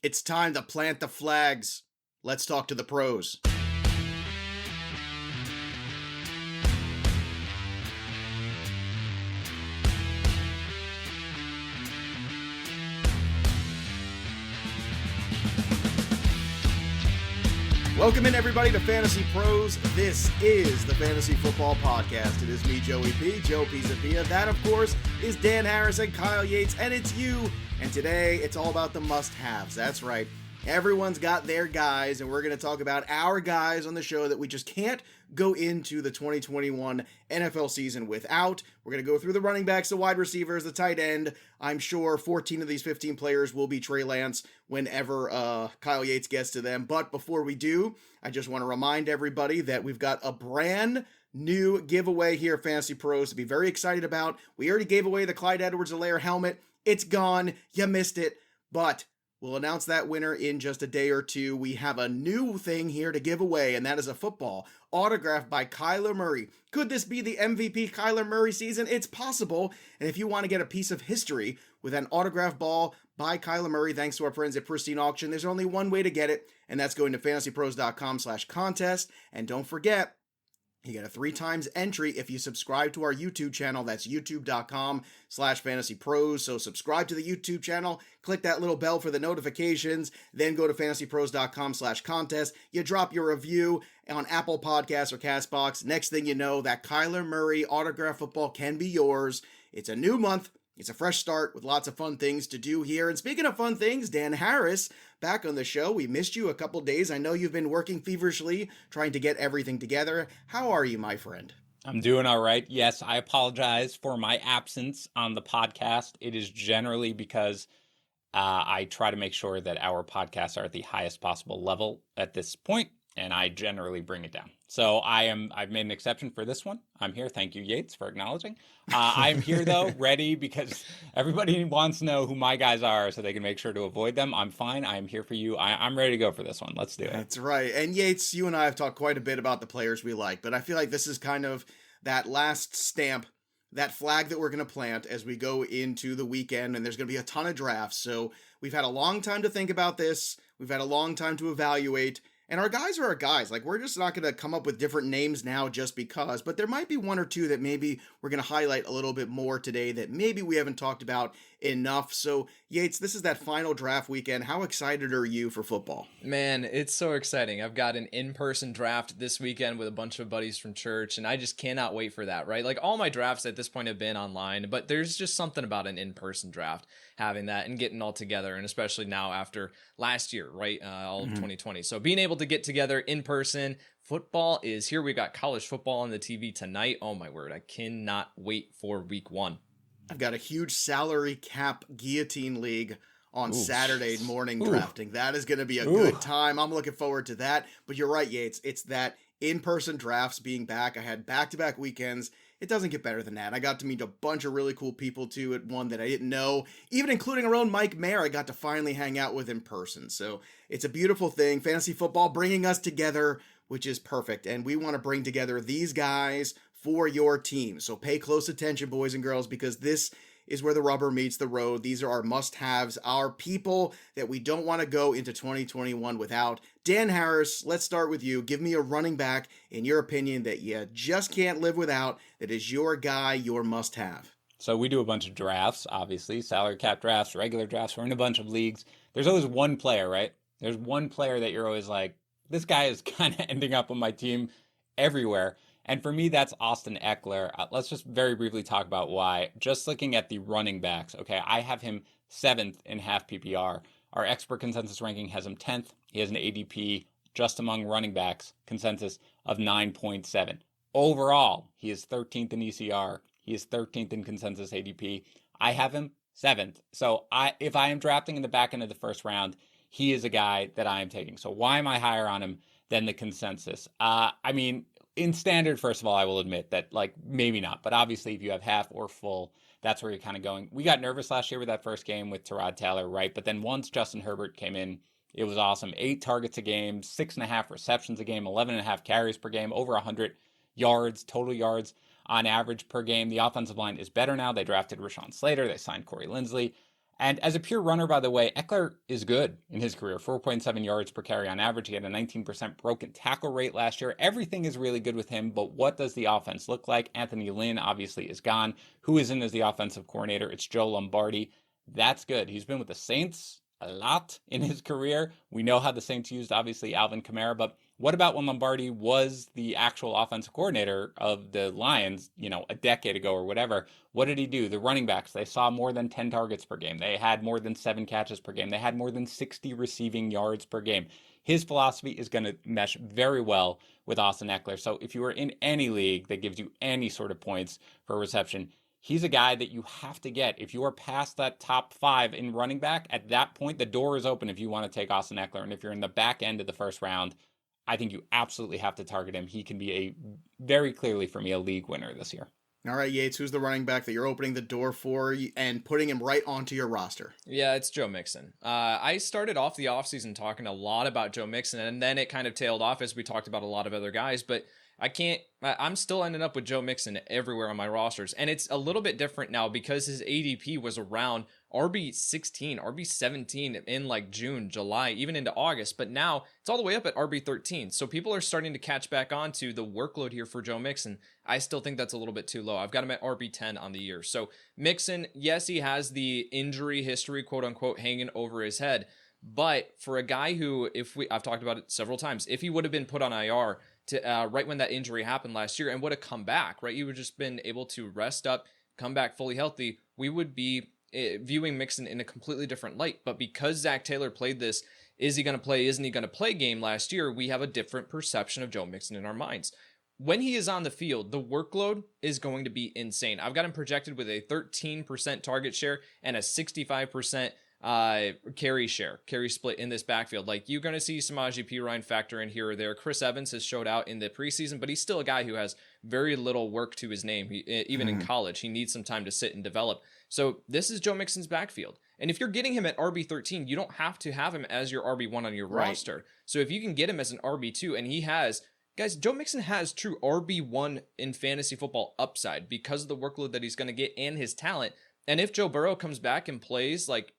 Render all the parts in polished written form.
It's time to plant the flags. Let's talk to the pros. Welcome in, everybody, to Fantasy Pros. This is the Fantasy Football Podcast. It is me, Joey P, Joe Pizzapia. That, of course, is Dan Harris and Kyle Yates, and it's you. And today, it's all about the must-haves. That's right. Everyone's got their guys, and we're going to talk about our guys on the show that we just can't go into the 2021 NFL season without. We're going to go through the running backs, the wide receivers, the tight end. I'm sure 14 of these 15 players will be Trey Lance whenever Kyle Yates gets to them. But before we do, I just want to remind everybody that we've got a brand new giveaway here at Fantasy Pros to be very excited about. We already gave away the Clyde Edwards-Helaire helmet. It's gone. You missed it. But we'll announce that winner in just a day or two. We have a new thing here to give away, and that is a football autographed by Kyler Murray. Could this be the MVP Kyler Murray season? It's possible. And if you want to get a piece of history with an autographed ball by Kyler Murray, thanks to our friends at Pristine Auction, there's only one way to get it, and that's going to fantasypros.com/contest. And don't forget, you get a 3 times entry if you subscribe to our YouTube channel. That's youtube.com/fantasypros. So subscribe to the YouTube channel, click that little bell for the notifications, then go to fantasypros.com/contest. You drop your review on Apple Podcasts or CastBox. Next thing you know, that Kyler Murray autograph football can be yours. It's a new month. It's a fresh start with lots of fun things to do here. And speaking of fun things, Dan Harris, back on the show. We missed you a couple days. I know you've been working feverishly trying to get everything together. How are you, my friend? I'm doing all right. Yes, I apologize for my absence on the podcast. It is generally because I try to make sure that our podcasts are at the highest possible level at this point, and I generally bring it down. So I've made an exception for this one. I'm here. Thank you, Yates, for acknowledging. I'm here, though, ready, because everybody wants to know who my guys are so they can make sure to avoid them. I'm fine. I'm here for you. I'm ready to go for this one. Let's do it. That's right. And Yates, you and I have talked quite a bit about the players we like, but I feel like this is kind of that last stamp, that flag that we're going to plant as we go into the weekend, and there's going to be a ton of drafts. So we've had a long time to think about this. We've had a long time to evaluate. And our guys are our guys. Like, we're just not going to come up with different names now just because. But there might be one or two that maybe we're going to highlight a little bit more today that maybe we haven't talked about enough. So, Yates, this is that final draft weekend. How excited are you for football? Man, it's so exciting. I've got an in-person draft this weekend with a bunch of buddies from church, and I just cannot wait for that, right? Like, all my drafts at this point have been online, but there's just something about an in-person draft, having that and getting all together, and especially now after last year, right? All of 2020. So being able to get together in person, football is here. We got college football on the TV tonight. Oh my word, I cannot wait for week 1. I've got a huge salary cap guillotine league on Saturday morning drafting. That is going to be a good time. I'm looking forward to that. But you're right, Yates. It's that in-person drafts being back. I had back-to-back weekends. It doesn't get better than that. I got to meet a bunch of really cool people, too, at one that I didn't know. Even including our own Mike Mayer, I got to finally hang out with in person. So it's a beautiful thing. Fantasy football bringing us together, which is perfect. And we want to bring together these guys for your team. So pay close attention, boys and girls, because this is where the rubber meets the road. These are our must-haves, our people that we don't want to go into 2021 without. Dan Harris, let's start with you. Give me a running back, in your opinion, that you just can't live without, that is your guy, your must-have. So we do a bunch of drafts, obviously, salary cap drafts, regular drafts. We're in a bunch of leagues. There's always one player, right? There's one player that you're always like, this guy is kind of ending up on my team everywhere. And for me, that's Austin Eckler. Let's just very briefly talk about why. Just looking at the running backs, okay, I have him 7th in half PPR. Our expert consensus ranking has him 10th. He has an ADP just among running backs consensus of 9.7. Overall, he is 13th in ECR. He is 13th in consensus ADP. I have him 7th. So if I am drafting in the back end of the first round, he is a guy that I am taking. So why am I higher on him than the consensus? In standard, first of all, I will admit that, like, maybe not. But obviously, if you have half or full, that's where you're kind of going. We got nervous last year with that first game with Tyrod Taylor, right? But then once Justin Herbert came in, it was awesome. 8 targets a game, 6.5 receptions a game, 11.5 carries per game, over 100 yards, total yards on average per game. The offensive line is better now. They drafted Rashawn Slater. They signed Corey Linsley. And as a pure runner, by the way, Eckler is good in his career. 4.7 yards per carry on average. He had a 19% broken tackle rate last year. Everything is really good with him, but what does the offense look like? Anthony Lynn obviously is gone. Who is in as the offensive coordinator? It's Joe Lombardi. That's good. He's been with the Saints a lot in his career. We know how the Saints used, obviously, Alvin Kamara, but what about when Lombardi was the actual offensive coordinator of the Lions, a decade ago or whatever? What did he do? The running backs, they saw more than 10 targets per game. They had more than 7 catches per game. They had more than 60 receiving yards per game. His philosophy is going to mesh very well with Austin Eckler. So if you are in any league that gives you any sort of points for reception, he's a guy that you have to get. If you are past that top 5 in running back, at that point, the door is open if you want to take Austin Eckler. And if you're in the back end of the first round, I think you absolutely have to target him. He can be very clearly for me, a league winner this year. All right, Yates, who's the running back that you're opening the door for and putting him right onto your roster? Yeah, it's Joe Mixon. I started off the offseason talking a lot about Joe Mixon, and then it kind of tailed off as we talked about a lot of other guys, but I'm still ending up with Joe Mixon everywhere on my rosters. And it's a little bit different now because his ADP was around RB16, RB17 in like June, July, even into August. But now it's all the way up at RB13. So people are starting to catch back on to the workload here for Joe Mixon. I still think that's a little bit too low. I've got him at RB10 on the year. So Mixon, yes, he has the injury history, quote unquote, hanging over his head. But for a guy who, I've talked about it several times, if he would have been put on IR to right when that injury happened last year and would have come back, right? You would have just been able to rest up, come back fully healthy. We would be viewing Mixon in a completely different light. But because Zach Taylor played this, is he going to play, isn't he going to play game last year, we have a different perception of Joe Mixon in our minds. When he is on the field, the workload is going to be insane. I've got him projected with a 13% target share and a 65% carry split in this backfield. Like, you're going to see Samaje Perine factor in here or there. Chris Evans has showed out in the preseason, but he's still a guy who has very little work to his name. Even in college, he needs some time to sit and develop. So this is Joe Mixon's backfield. And if you're getting him at RB13, you don't have to have him as your RB1 on your roster. So if you can get him as an RB2, and he has, guys, Joe Mixon has true RB1 in fantasy football upside because of the workload that he's going to get and his talent. And if Joe Burrow comes back and plays like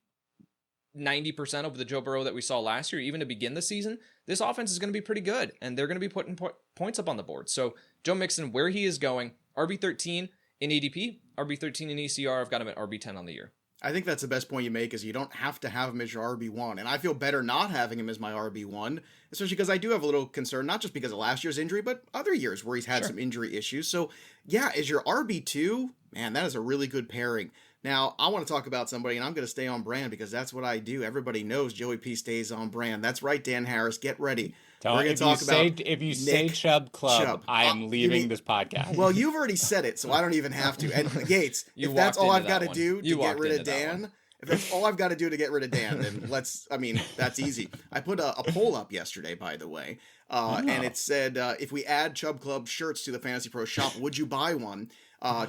90% of the Joe Burrow that we saw last year, even to begin the season, this offense is going to be pretty good, and they're going to be putting points up on the board. So Joe Mixon, where he is going, RB13 in ADP, RB13 in ECR, I've got him at RB10 on the year. I think that's the best point you make, is you don't have to have him as your RB1. And I feel better not having him as my RB1, especially because I do have a little concern, not just because of last year's injury, but other years where he's had some injury issues. So yeah, as your RB2, man, that is a really good pairing. Now, I want to talk about somebody, and I'm going to stay on brand because that's what I do. Everybody knows Joey P stays on brand. That's right, Dan Harris. Get ready. We're going to talk about if you say Chubb Club, I am leaving this podcast. Well, you've already said it, so I don't even have to. And Yates, if that's all I've got to do to get rid of Dan, if that's all I've got to do to get rid of Dan, then that's easy. I put a poll up yesterday, by the way, and it said, if we add Chubb Club shirts to the Fantasy Pro shop, would you buy one?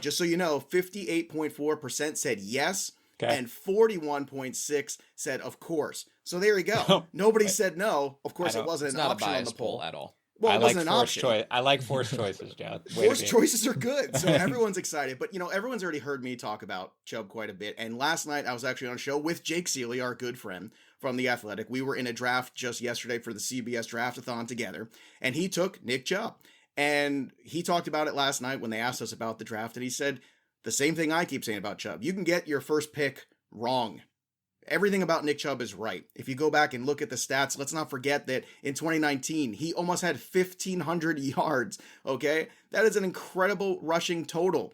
Just so you know, 58.4% said yes, and 41.6% said of course. So there you go. Nobody said no. Of course, it wasn't an option on the poll at all. Well, it wasn't an option. I like forced choices, Joe. Forced choices are good, so everyone's excited. But, everyone's already heard me talk about Chubb quite a bit. And last night, I was actually on a show with Jake Seeley, our good friend from The Athletic. We were in a draft just yesterday for the CBS Draftathon together, and he took Nick Chubb. And he talked about it last night when they asked us about the draft, and he said the same thing I keep saying about Chubb. You can get your first pick wrong. Everything about Nick Chubb is right. If you go back and look at the stats, let's not forget that in 2019, he almost had 1,500 yards, okay? That is an incredible rushing total.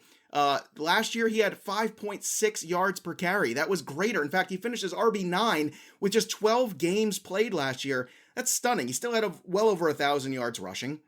Last year, he had 5.6 yards per carry. That was greater. In fact, he finished as RB9 with just 12 games played last year. That's stunning. He still had well over 1,000 yards rushing.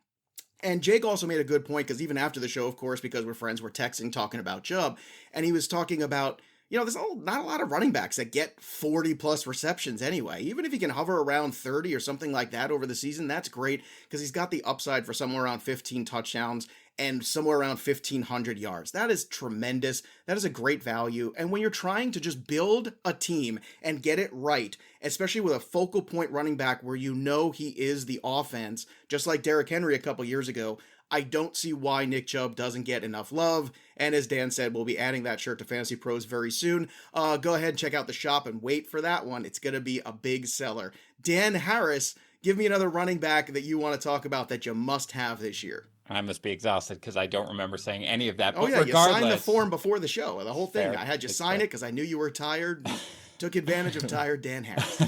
And Jake also made a good point, because even after the show, of course, because we're friends, we're texting, talking about Chubb, and he was talking about, there's not a lot of running backs that get 40-plus receptions anyway. Even if he can hover around 30 or something like that over the season, that's great, because he's got the upside for somewhere around 15 touchdowns and somewhere around 1,500 yards. That is tremendous. That is a great value. And when you're trying to just build a team and get it right, especially with a focal point running back where he is the offense, just like Derrick Henry a couple years ago, I don't see why Nick Chubb doesn't get enough love. And as Dan said, we'll be adding that shirt to Fantasy Pros very soon. Go ahead and check out the shop and wait for that one. It's going to be a big seller. Dan Harris, give me another running back that you want to talk about that you must have this year. I must be exhausted because I don't remember saying any of that. Oh, but yeah, regardless, you signed the form before the show, the whole thing. Fair. I had you It's sign fair. it because I knew you were tired. Took advantage of tired Dan Harris.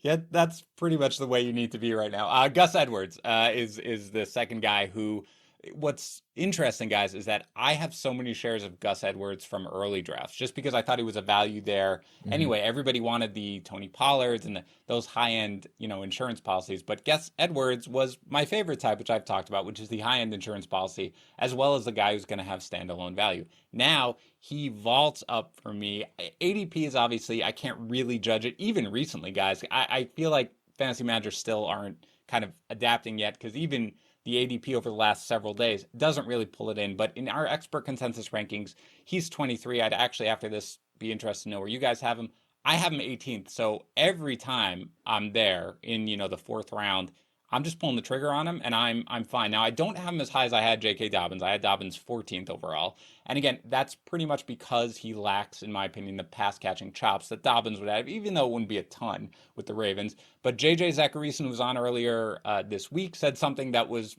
Yeah, that's pretty much the way you need to be right now. Gus Edwards is the second guy who. What's interesting, guys, is that I have so many shares of Gus Edwards from early drafts just because I thought he was a value there. Mm-hmm. Anyway, everybody wanted the Tony Pollards and those high-end, insurance policies. But Gus Edwards was my favorite type, which I've talked about, which is the high-end insurance policy, as well as the guy who's going to have standalone value. Now, he vaults up for me. ADP is obviously, I can't really judge it. Even recently, guys, I feel like fantasy managers still aren't kind of adapting yet because even the ADP over the last several days doesn't really pull it in. But in our expert consensus rankings, he's 23. I'd actually, after this, be interested to know where you guys have him. I have him 18th. So every time I'm there in, the fourth round, I'm just pulling the trigger on him and I'm fine. Now, I don't have him as high as I had J.K. Dobbins. I had Dobbins 14th overall. And again, that's pretty much because he lacks, in my opinion, the pass catching chops that Dobbins would have, even though it wouldn't be a ton with the Ravens. But J.J. Zacharyson, who was on earlier this week, said something that was,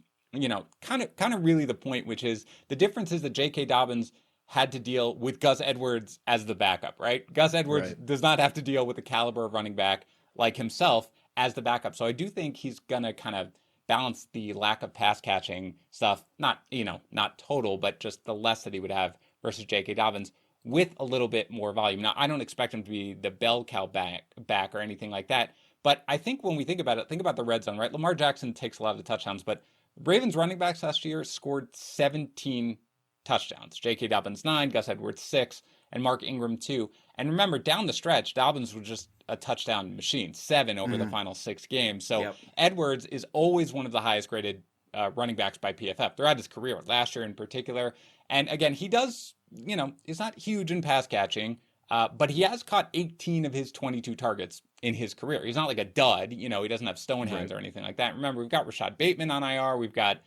kind of really the point, which is the difference is that J.K. Dobbins had to deal with Gus Edwards as the backup, right? Gus Edwards does not have to deal with the caliber of running back like himself as the backup. So I do think he's going to kind of balance the lack of pass catching stuff, not total, but just the less that he would have versus J.K. Dobbins with a little bit more volume. Now, I don't expect him to be the bell cow back or anything like that. But I think when we think about it, think about the red zone, right? Lamar Jackson takes a lot of the touchdowns, but Ravens running backs last year scored 17 touchdowns. J.K. Dobbins 9, Gus Edwards 6, and Mark Ingram 2. And remember, down the stretch, Dobbins was just a touchdown machine, 7 over the final 6 games. So Edwards is always one of the highest graded running backs by PFF throughout his career, last year in particular. And again, he does, he's not huge in pass catching, but he has caught 18 of his 22 targets in his career. He's not like a dud, he doesn't have stone hands or anything like that. Remember, we've got Rashad Bateman on IR, we've got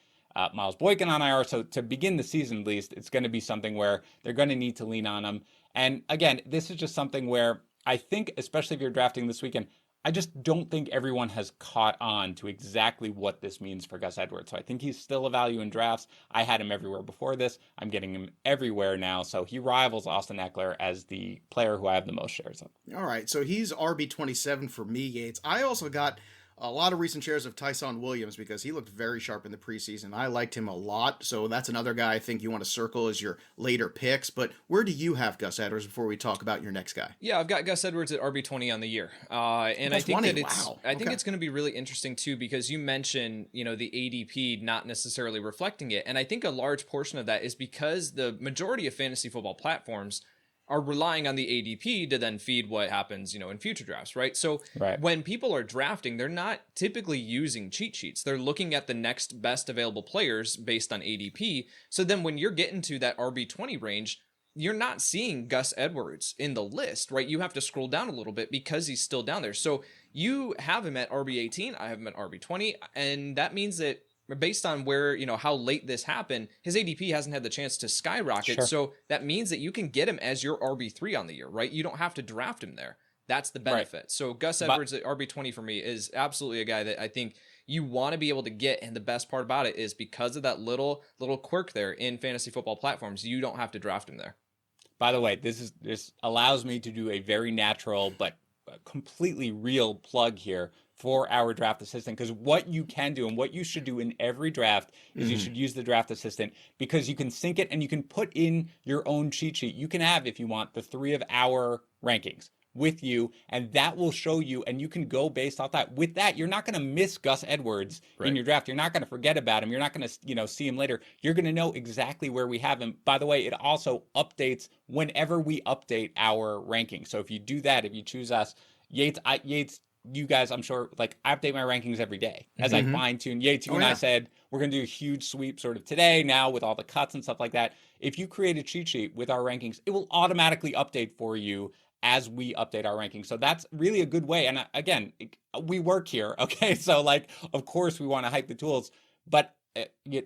Miles Boykin on IR. So to begin the season, at least, it's going to be something where they're going to need to lean on him. And again, this is just something where I think, especially if you're drafting this weekend, I just don't think everyone has caught on to exactly what this means for Gus Edwards. So I think he's still a value in drafts. I had him everywhere before this. I'm getting him everywhere now. So he rivals Austin Eckler as the player who I have the most shares of. All right. So he's RB27 for me, Yates. I also got a lot of recent shares of Tyson Williams because he looked very sharp in the preseason. I liked him a lot, so that's another guy I think you want to circle as your later picks. But where do you have Gus Edwards before we talk about your next guy? Yeah, I've got Gus Edwards at RB20 on the year, and I think 20? that it's Wow. I think it's going to be really interesting too because you mentioned the ADP not necessarily reflecting it, and I think a large portion of that is because the majority of fantasy football platforms are relying on the ADP to then feed what happens, in future drafts, right? So when people are drafting, they're not typically using cheat sheets. They're looking at the next best available players based on ADP. So then when you're getting to that RB20 range, you're not seeing Gus Edwards in the list, right? You have to scroll down a little bit because he's still down there. So you have him at RB18, I have him at RB20, and that means that based on where, how late this happened, his ADP hasn't had the chance to skyrocket. Sure. So that means that you can get him as your RB3 on the year, right? You don't have to draft him there. That's the benefit. Right. So Gus Edwards at RB20 for me is absolutely a guy that I think you want to be able to get. And the best part about it is because of that little quirk there in fantasy football platforms, you don't have to draft him there. By the way, this allows me to do a very natural but completely real plug here for our draft assistant, because what you can do and what you should do in every draft is you should use the draft assistant because you can sync it and you can put in your own cheat sheet. You can have, if you want, the 3 of our rankings with you, and that will show you, and you can go based off that. With that, you're not going to miss Gus Edwards in your draft. You're not going to forget about him. You're not going to, see him later. You're going to know exactly where we have him. By the way, it also updates whenever we update our rankings. So if you do that, if you choose us, Yates, you guys, I'm sure, I update my rankings every day as I fine tune. Yates, you and I said we're going to do a huge sweep sort of today now with all the cuts and stuff like that. If you create a cheat sheet with our rankings, it will automatically update for you as we update our rankings. So that's really a good way. And again, we work here. Okay. So of course we want to hype the tools, but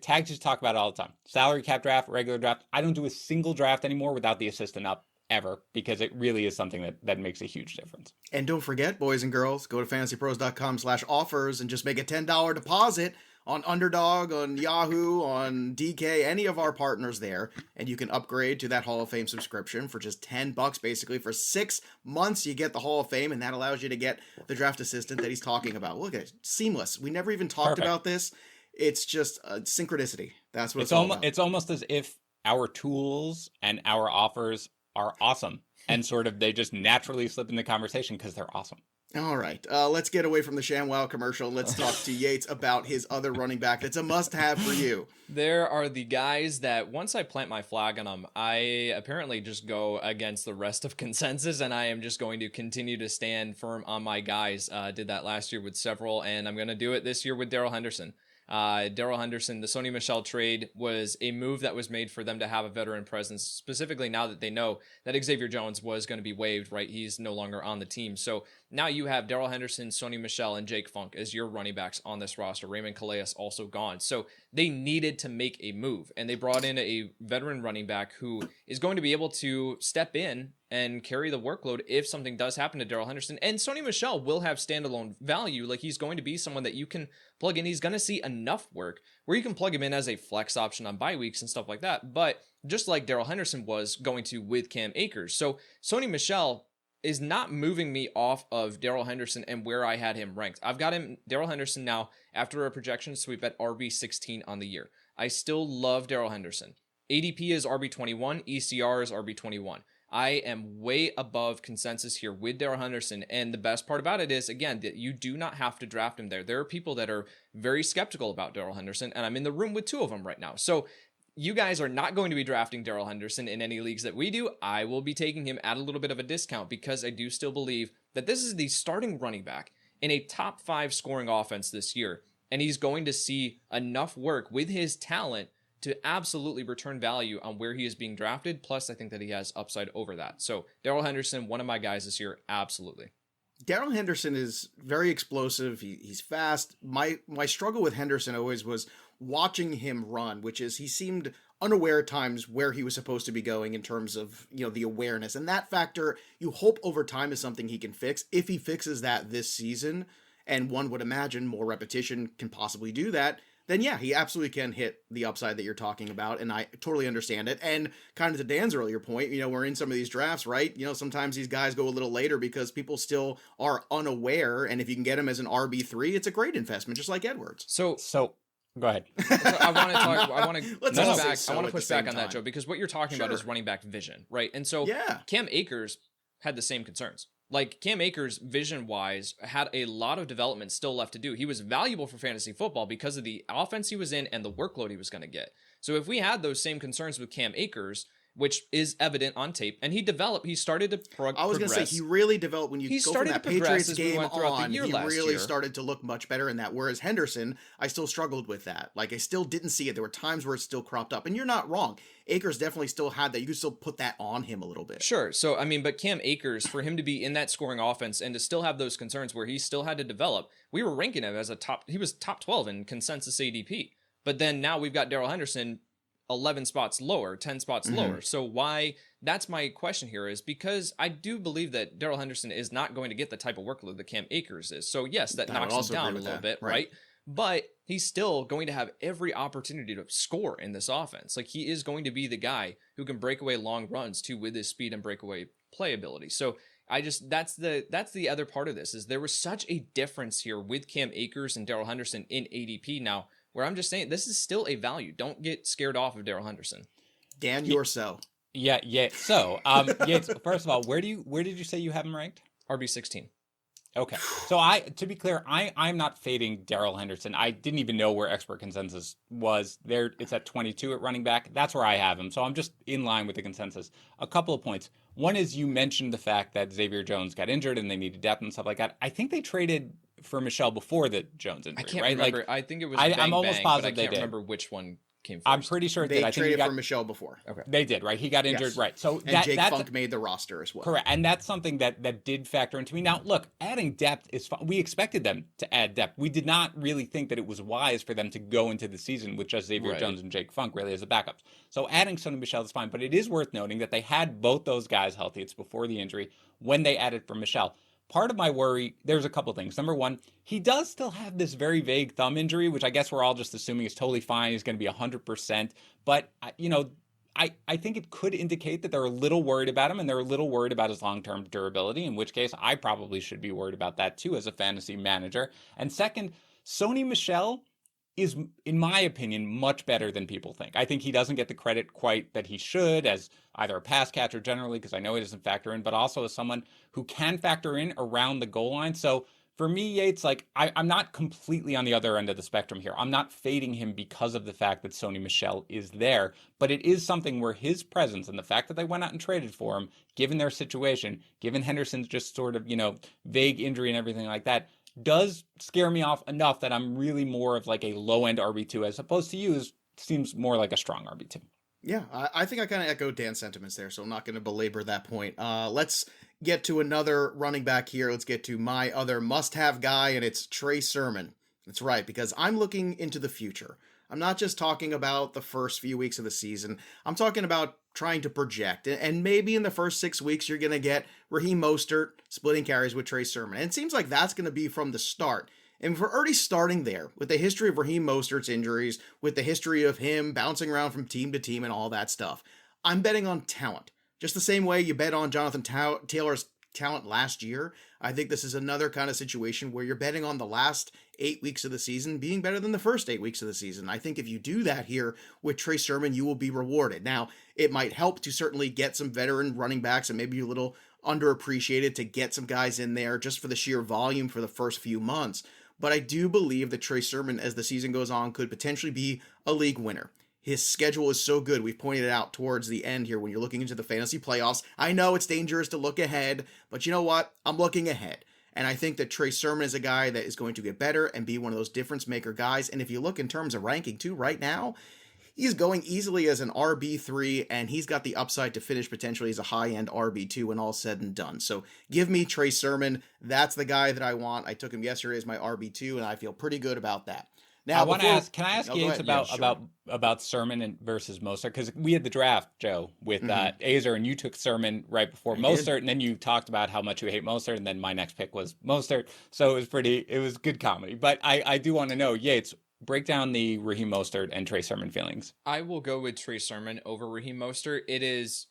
Tags just talk about it all the time. Salary cap draft, regular draft. I don't do a single draft anymore without the assistant up ever, because it really is something that makes a huge difference. And don't forget, boys and girls, go to fantasypros.com/offers and just make a $10 deposit on Underdog, on Yahoo, on DK, any of our partners there, and you can upgrade to that Hall of Fame subscription for just $10 basically. For 6 months, you get the Hall of Fame, and that allows you to get the draft assistant that he's talking about. Look at it. Seamless. We never even talked about this. It's just synchronicity. That's what it's all about. It's almost as if our tools and our offers are awesome, and sort of they just naturally slip in the conversation because they're awesome. All right, let's get away from the ShamWow commercial. Let's talk to Yates about his other running back that's a must-have for you. There are the guys that once I plant my flag on them, I apparently just go against the rest of consensus, and I am just going to continue to stand firm on my guys. Did that last year with several, and I'm going to do it this year with Darrell Henderson. Darrell Henderson, the Sony Michel trade was a move that was made for them to have a veteran presence, specifically now that they know that Xavier Jones was going to be waived, right? He's no longer on the team. So now you have Darrell Henderson, Sony Michel, and Jake Funk as your running backs on this roster. Raymond Calais also gone. So they needed to make a move, and they brought in a veteran running back who is going to be able to step in and carry the workload if something does happen to Darrell Henderson. And Sony Michel will have standalone value. Like, he's going to be someone that you can plug in. He's going to see enough work where you can plug him in as a flex option on bye weeks and stuff like that. But just like Darrell Henderson was going to with Cam Akers. So Sony Michel is not moving me off of Darrell Henderson and where I had him ranked. I've got him, Darrell Henderson, now after a projection sweep at RB16 on the year. I still love Darrell Henderson. ADP is RB21, ECR is RB21. I am way above consensus here with Darrell Henderson, and the best part about it is, again, that you do not have to draft him there. There are people that are very skeptical about Darrell Henderson, and I'm in the room with two of them right now. So you guys are not going to be drafting Darrell Henderson in any leagues that we do. I will be taking him at a little bit of a discount because I do still believe that this is the starting running back in a top 5 scoring offense this year, and he's going to see enough work with his talent to absolutely return value on where he is being drafted. Plus, I think that he has upside over that. So Darrell Henderson, one of my guys this year, absolutely. Darrell Henderson is very explosive. He's fast. My struggle with Henderson always was watching him run, which is he seemed unaware at times where he was supposed to be going in terms of, the awareness. And that factor, you hope over time is something he can fix. If he fixes that this season, and one would imagine more repetition can possibly do that, then yeah, he absolutely can hit the upside that you're talking about, and I totally understand it. And kind of to Dan's earlier point, we're in some of these drafts, right? Sometimes these guys go a little later because people still are unaware, and if you can get him as an RB3, it's a great investment, just like Edwards. So go ahead. So I want to push back on that, Joe, because what you're talking about is running back vision, right? And so Cam Akers had the same concerns. Like, Cam Akers, vision-wise, had a lot of development still left to do. He was valuable for fantasy football because of the offense he was in and the workload he was going to get. So if we had those same concerns with Cam Akers, which is evident on tape, and he started to progress. I was going to say, he really developed when you go from that Patriots game on, he really started to look much better in that. Whereas Henderson, I still struggled with that. Like, I still didn't see it. There were times where it still cropped up. And you're not wrong. Akers definitely still had that. You could still put that on him a little bit. Sure. So, but Cam Akers, for him to be in that scoring offense and to still have those concerns where he still had to develop, we were ranking him as he was top 12 in consensus ADP. But then now we've got Darrell Henderson 11 spots lower, 10 spots lower. So why? That's my question here, is because I do believe that Darrell Henderson is not going to get the type of workload that Cam Akers is. So yes, that knocks him down a little bit, right? But he's still going to have every opportunity to score in this offense. Like, he is going to be the guy who can break away long runs too with his speed and breakaway playability. So that's the other part of this, is there was such a difference here with Cam Akers and Darrell Henderson in ADP now, where I'm just saying this is still a value. Don't get scared off of Darrell Henderson. Dan, you're so. Yeah. So, first of all, where did you say you have him ranked? RB16. Okay. So to be clear, I'm not fading Darrell Henderson. I didn't even know where expert consensus was. There, it's at 22 at running back. That's where I have him. So I'm just in line with the consensus. A couple of points. One is, you mentioned the fact that Xavier Jones got injured and they needed depth and stuff like that. I think they traded for Michel before the Jones injury. I can't right? remember. Like, I think it was. I'm almost positive but I can't they did. Remember which one came first? I'm pretty sure it They did. I think traded for Michelle before. Okay. they did, right? He got injured, Yes. right? So And Jake that's Funk made the roster as well. correct, and that's something that did factor into me. Now, look, adding depth is fine. We expected them to add depth. We did not really think that it was wise for them to go into the season with just Xavier Right. Jones and Jake Funk really as the backups. So adding Sonny Michel is fine, but it is worth noting that they had both those guys healthy. It's before the injury when they added for Michel. Part of my worry, there's a couple things. Number one, he does still have this very vague thumb injury, which I guess we're all just assuming is totally fine. He's going to be 100%. But, I think it could indicate that they're a little worried about him and they're a little worried about his long-term durability, in which case I probably should be worried about that too as a fantasy manager. And second, Sonny Michel is, in my opinion, much better than people think. I think he doesn't get the credit quite that he should as either a pass catcher generally, because I know he doesn't factor in, but also as someone who can factor in around the goal line. So for me, Yates, I'm not completely on the other end of the spectrum here. I'm not fading him because of the fact that Sonny Michel is there, but it is something where his presence and the fact that they went out and traded for him, given their situation, given Henderson's just sort of, vague injury and everything like that, does scare me off enough that I'm really more of like a low-end RB2 as opposed to you, seems more like a strong RB2. Yeah, I think I kind of echo Dan's sentiments there, so I'm not going to belabor that point. Let's get to another running back here. Let's get to my other must-have guy, and it's Trey Sermon. That's right, because I'm looking into the future. I'm not just talking about the first few weeks of the season. I'm talking about trying to project. And maybe in the first 6 weeks, you're going to get Raheem Mostert splitting carries with Trey Sermon. And it seems like that's going to be from the start. And if we're already starting there with the history of Raheem Mostert's injuries, with the history of him bouncing around from team to team and all that stuff, I'm betting on talent. Just the same way you bet on Jonathan Taylor's talent last year. I think this is another kind of situation where you're betting on the last 8 weeks of the season being better than the first 8 weeks of the season. I think if you do that here with Trey Sermon, you will be rewarded. Now, it might help to certainly get some veteran running backs and maybe a little underappreciated to get some guys in there just for the sheer volume for the first few months. But I do believe that Trey Sermon, as the season goes on, could potentially be a league winner. His schedule is so good. We've pointed it out towards the end here when you're looking into the fantasy playoffs. I know it's dangerous to look ahead, but you know what? I'm looking ahead. And I think that Trey Sermon is a guy that is going to get better and be one of those difference maker guys. And if you look in terms of ranking too, right now, he's going easily as an RB3, and he's got the upside to finish potentially as a high-end RB2 when all's said and done. So give me Trey Sermon. That's the guy that I want. I took him yesterday as my RB2, and I feel pretty good about that. Now, can I ask Yates about Sermon and versus Mostert? Because we had the draft, Joe, with Azer, and you took Sermon right before Mostert, and then you talked about how much you hate Mostert, and then my next pick was Mostert. So it was good comedy. But I do want to know, Yates, break down the Raheem Mostert and Trey Sermon feelings. I will go with Trey Sermon over Raheem Mostert.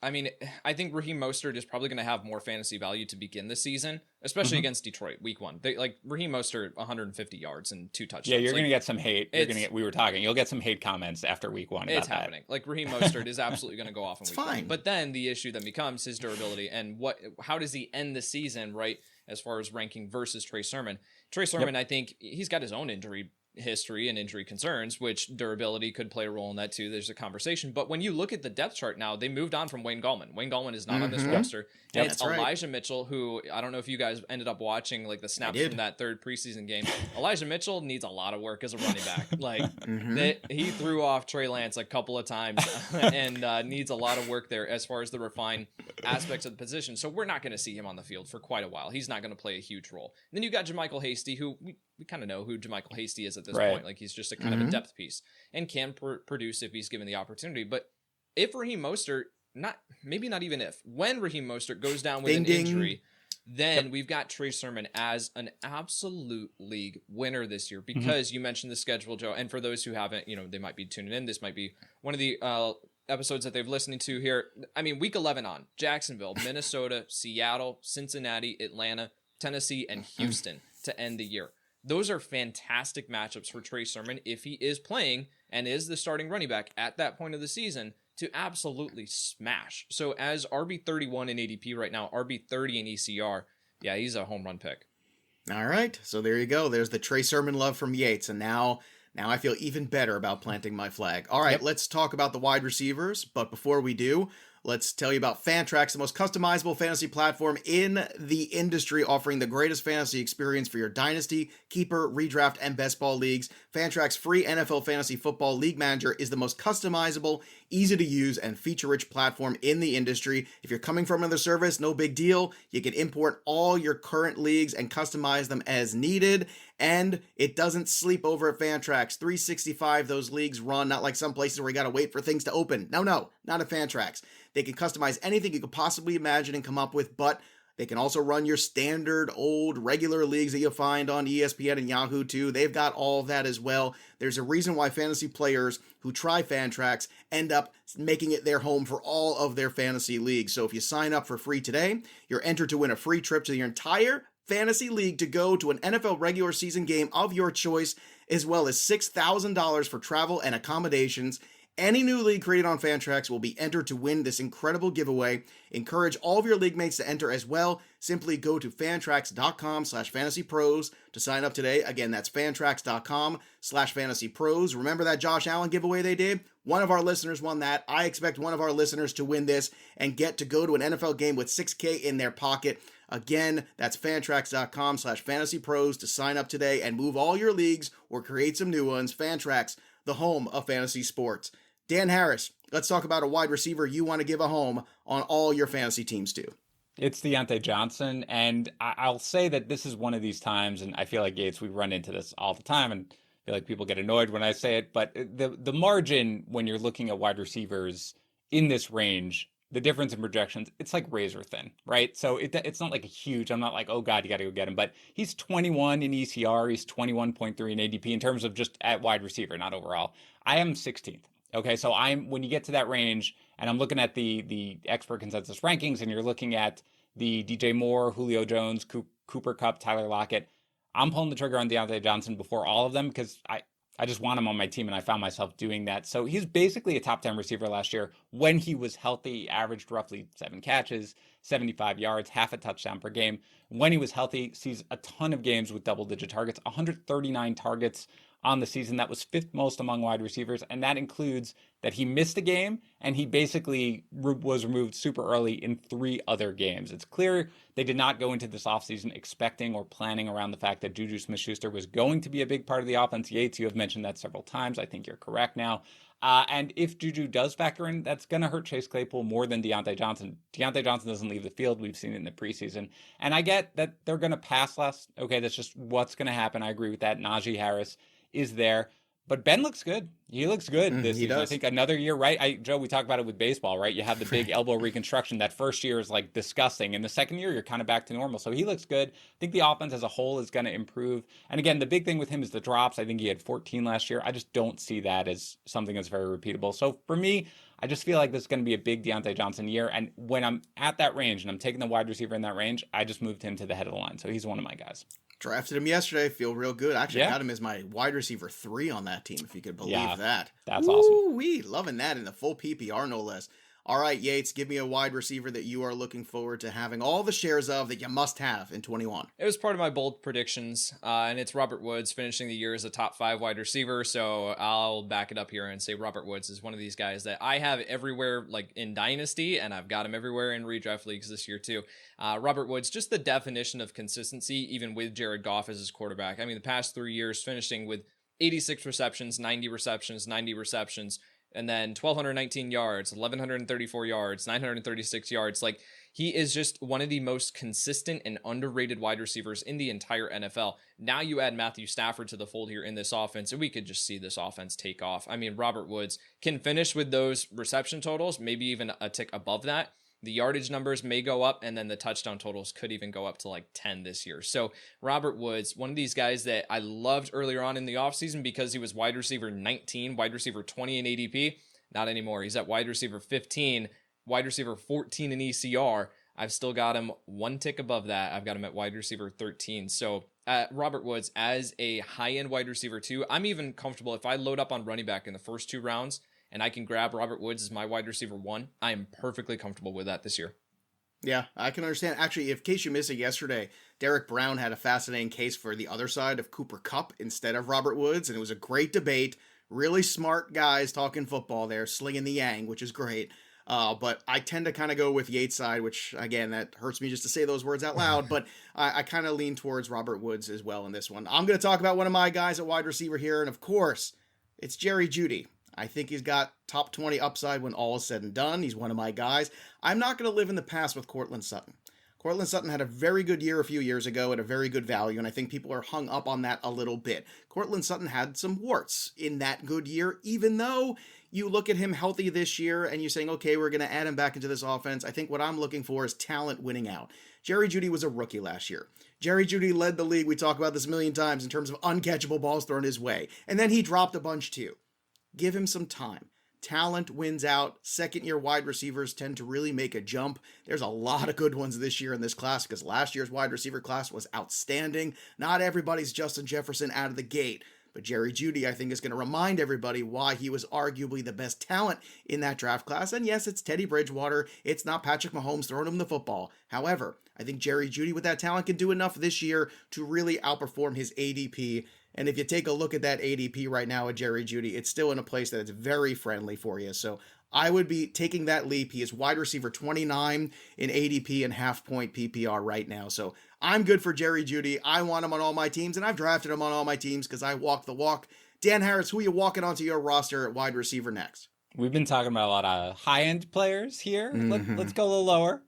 I think Raheem Mostert is probably going to have more fantasy value to begin the season, especially against Detroit week 1. Raheem Mostert, 150 yards and 2 touchdowns. Yeah, you're going to get some hate. You'll get some hate comments after week 1 about it's happening. That. Raheem Mostert is absolutely going to go off in week fine. 1. But then the issue then becomes his durability and how does he end the season, right, as far as ranking versus Trey Sermon. Trey Sermon, I think he's got his own injury history and injury concerns, which durability could play a role in that too. There's a conversation. But when you look at the depth chart now, they moved on from Wayne Gallman. Wayne Gallman is not on this roster. And it's Elijah Mitchell, who I don't know if you guys ended up watching the snaps from that third preseason game. Elijah Mitchell needs a lot of work as a running back. He threw off Trey Lance a couple of times and needs a lot of work there as far as the refined aspects of the position. So we're not going to see him on the field for quite a while. He's not going to play a huge role. And then you got JaMychal Hasty, who we kind of know who JaMychal Hasty is at this point. He's just a kind of a depth piece and can produce if he's given the opportunity. But if Raheem Mostert, when Raheem Mostert goes down with an injury, then we've got Trey Sermon as an absolute league winner this year because you mentioned the schedule, Joe. And for those who haven't, they might be tuning in. This might be one of the episodes that they've listened to here. Week 11 on Jacksonville, Minnesota, Seattle, Cincinnati, Atlanta, Tennessee, and Houston to end the year. Those are fantastic matchups for Trey Sermon if he is playing and is the starting running back at that point of the season to absolutely smash. So as RB31 in ADP right now, RB30 in ECR, yeah, he's a home run pick. All right, so there you go. There's the Trey Sermon love from Yates, and now I feel even better about planting my flag. All right, let's talk about the wide receivers, but before we do, let's tell you about Fantrax, the most customizable fantasy platform in the industry, offering the greatest fantasy experience for your dynasty, keeper, redraft, and best ball leagues. Fantrax's free NFL Fantasy Football League Manager is the most customizable, easy to use, and feature-rich platform in the industry. If you're coming from another service, no big deal. You can import all your current leagues and customize them as needed. And it doesn't sleep over at Fantrax. 365, those leagues run, not like some places where you got to wait for things to open. No, not at Fantrax. They can customize anything you could possibly imagine and come up with, but they can also run your standard old regular leagues that you'll find on ESPN and Yahoo too. They've got all of that as well. There's a reason why fantasy players who try Fantrax end up making it their home for all of their fantasy leagues. So if you sign up for free today, you're entered to win a free trip to your entire fantasy league to go to an NFL regular season game of your choice, as well as $6,000 for travel and accommodations. Any new league created on Fantrax will be entered to win this incredible giveaway. Encourage all of your league mates to enter as well. Simply go to fantrax.com/fantasypros to sign up today. Again, that's fantrax.com/fantasypros. Remember that Josh Allen giveaway they did? One of our listeners won that. I expect one of our listeners to win this and get to go to an NFL game with $6K in their pocket. Again, that's fantrax.com/fantasypros to sign up today and move all your leagues or create some new ones. Fantrax, the home of fantasy sports. Dan Harris, let's talk about a wide receiver you want to give a home on all your fantasy teams too. It's Deontay Johnson, and I'll say that this is one of these times, and I feel like, Yates, we run into this all the time, and I feel like people get annoyed when I say it, but the margin when you're looking at wide receivers in this range, the difference in projections, it's like razor thin, right? So it's not like a huge, I'm not like, oh God, you got to go get him, but he's 21 in ECR, he's 21.3 in ADP in terms of just at wide receiver, not overall. I am 16th. Okay, so when you get to that range, and I'm looking at the expert consensus rankings, and you're looking at the DJ Moore, Julio Jones, Cooper Kupp, Tyler Lockett, I'm pulling the trigger on Deontay Johnson before all of them because I just want him on my team, and I found myself doing that. So he's basically a top 10 receiver last year. When he was healthy, averaged roughly 7 catches, 75 yards, half a touchdown per game. When he was healthy, sees a ton of games with double-digit targets, 139 targets on the season. That was 5th most among wide receivers, and that includes that he missed a game, and he basically was removed super early in 3 other games. It's clear they did not go into this offseason expecting or planning around the fact that Juju Smith-Schuster was going to be a big part of the offense. Yates, you have mentioned that several times. I think you're correct now. And if Juju does factor in, that's going to hurt Chase Claypool more than Deontay Johnson. Deontay Johnson doesn't leave the field. We've seen it in the preseason. And I get that they're going to pass less. Okay, that's just what's going to happen. I agree with that. Najee Harris is there. But Ben looks good. He looks good this season. Does. I think another year, right? Joe, we talk about it with baseball, right? You have the big elbow reconstruction. That first year is like disgusting. And the second year, you're kind of back to normal. So he looks good. I think the offense as a whole is going to improve. And again, the big thing with him is the drops. I think he had 14 last year. I just don't see that as something that's very repeatable. So for me, I just feel like this is going to be a big Deontay Johnson year. And when I'm at that range and I'm taking the wide receiver in that range, I just moved him to the head of the line. So he's one of my guys. Drafted him yesterday. Feel real good. Actually, I got him as my wide receiver 3 on that team, if you could believe that. That's awesome. Woo-wee, loving that in the full PPR, no less. All right, Yates, give me a wide receiver that you are looking forward to having all the shares of that you must have in 21. It was part of my bold predictions, and it's Robert Woods finishing the year as a top 5 wide receiver, so I'll back it up here and say Robert Woods is one of these guys that I have everywhere, like in Dynasty, and I've got him everywhere in redraft leagues this year too. Robert Woods, just the definition of consistency, even with Jared Goff as his quarterback. I mean, the past 3 years finishing with 86 receptions, 90 receptions, 90 receptions, and then 1,219 yards, 1,134 yards, 936 yards. Like, he is just one of the most consistent and underrated wide receivers in the entire NFL. Now you add Matthew Stafford to the fold here in this offense, and we could just see this offense take off. I mean, Robert Woods can finish with those reception totals, maybe even a tick above that. The yardage numbers may go up, and then the touchdown totals could even go up to like 10 this year. So Robert Woods, one of these guys that I loved earlier on in the offseason because he was wide receiver 19, wide receiver 20 in ADP. Not anymore. He's at wide receiver 15, wide receiver 14 in ECR. I've still got him one tick above that. I've got him at wide receiver 13. So Robert Woods as a high-end wide receiver too. I'm even comfortable if I load up on running back in the first 2 rounds and I can grab Robert Woods as my wide receiver 1, I am perfectly comfortable with that this year. Yeah, I can understand. Actually, in case you missed it yesterday, Derek Brown had a fascinating case for the other side of Cooper Kupp instead of Robert Woods, and it was a great debate. Really smart guys talking football there, slinging the yang, which is great. But I tend to kind of go with Yates' side, which, again, that hurts me just to say those words out loud, but I kind of lean towards Robert Woods as well in this one. I'm going to talk about one of my guys at wide receiver here, and of course, it's Jerry Jeudy. I think he's got top 20 upside when all is said and done. He's one of my guys. I'm not going to live in the past with Courtland Sutton. Courtland Sutton had a very good year a few years ago at a very good value, and I think people are hung up on that a little bit. Courtland Sutton had some warts in that good year, even though you look at him healthy this year and you're saying, okay, we're going to add him back into this offense. I think what I'm looking for is talent winning out. Jerry Jeudy was a rookie last year. Jerry Jeudy led the league, we talk about this a million times, in terms of uncatchable balls thrown his way. And then he dropped a bunch too. Give him some time. Talent wins out. Second-year wide receivers tend to really make a jump. There's a lot of good ones this year in this class because last year's wide receiver class was outstanding. Not everybody's Justin Jefferson out of the gate. But Jerry Jeudy, I think, is going to remind everybody why he was arguably the best talent in that draft class. And yes, it's Teddy Bridgewater. It's not Patrick Mahomes throwing him the football. However, I think Jerry Jeudy with that talent can do enough this year to really outperform his ADP. And if you take a look at that ADP right now at Jerry Jeudy, it's still in a place that it's very friendly for you. So I would be taking that leap. He is wide receiver 29 in ADP and half-point PPR right now. So I'm good for Jerry Jeudy. I want him on all my teams, and I've drafted him on all my teams because I walk the walk. Dan Harris, who are you walking onto your roster at wide receiver next? We've been talking about a lot of high-end players here. Let's go a little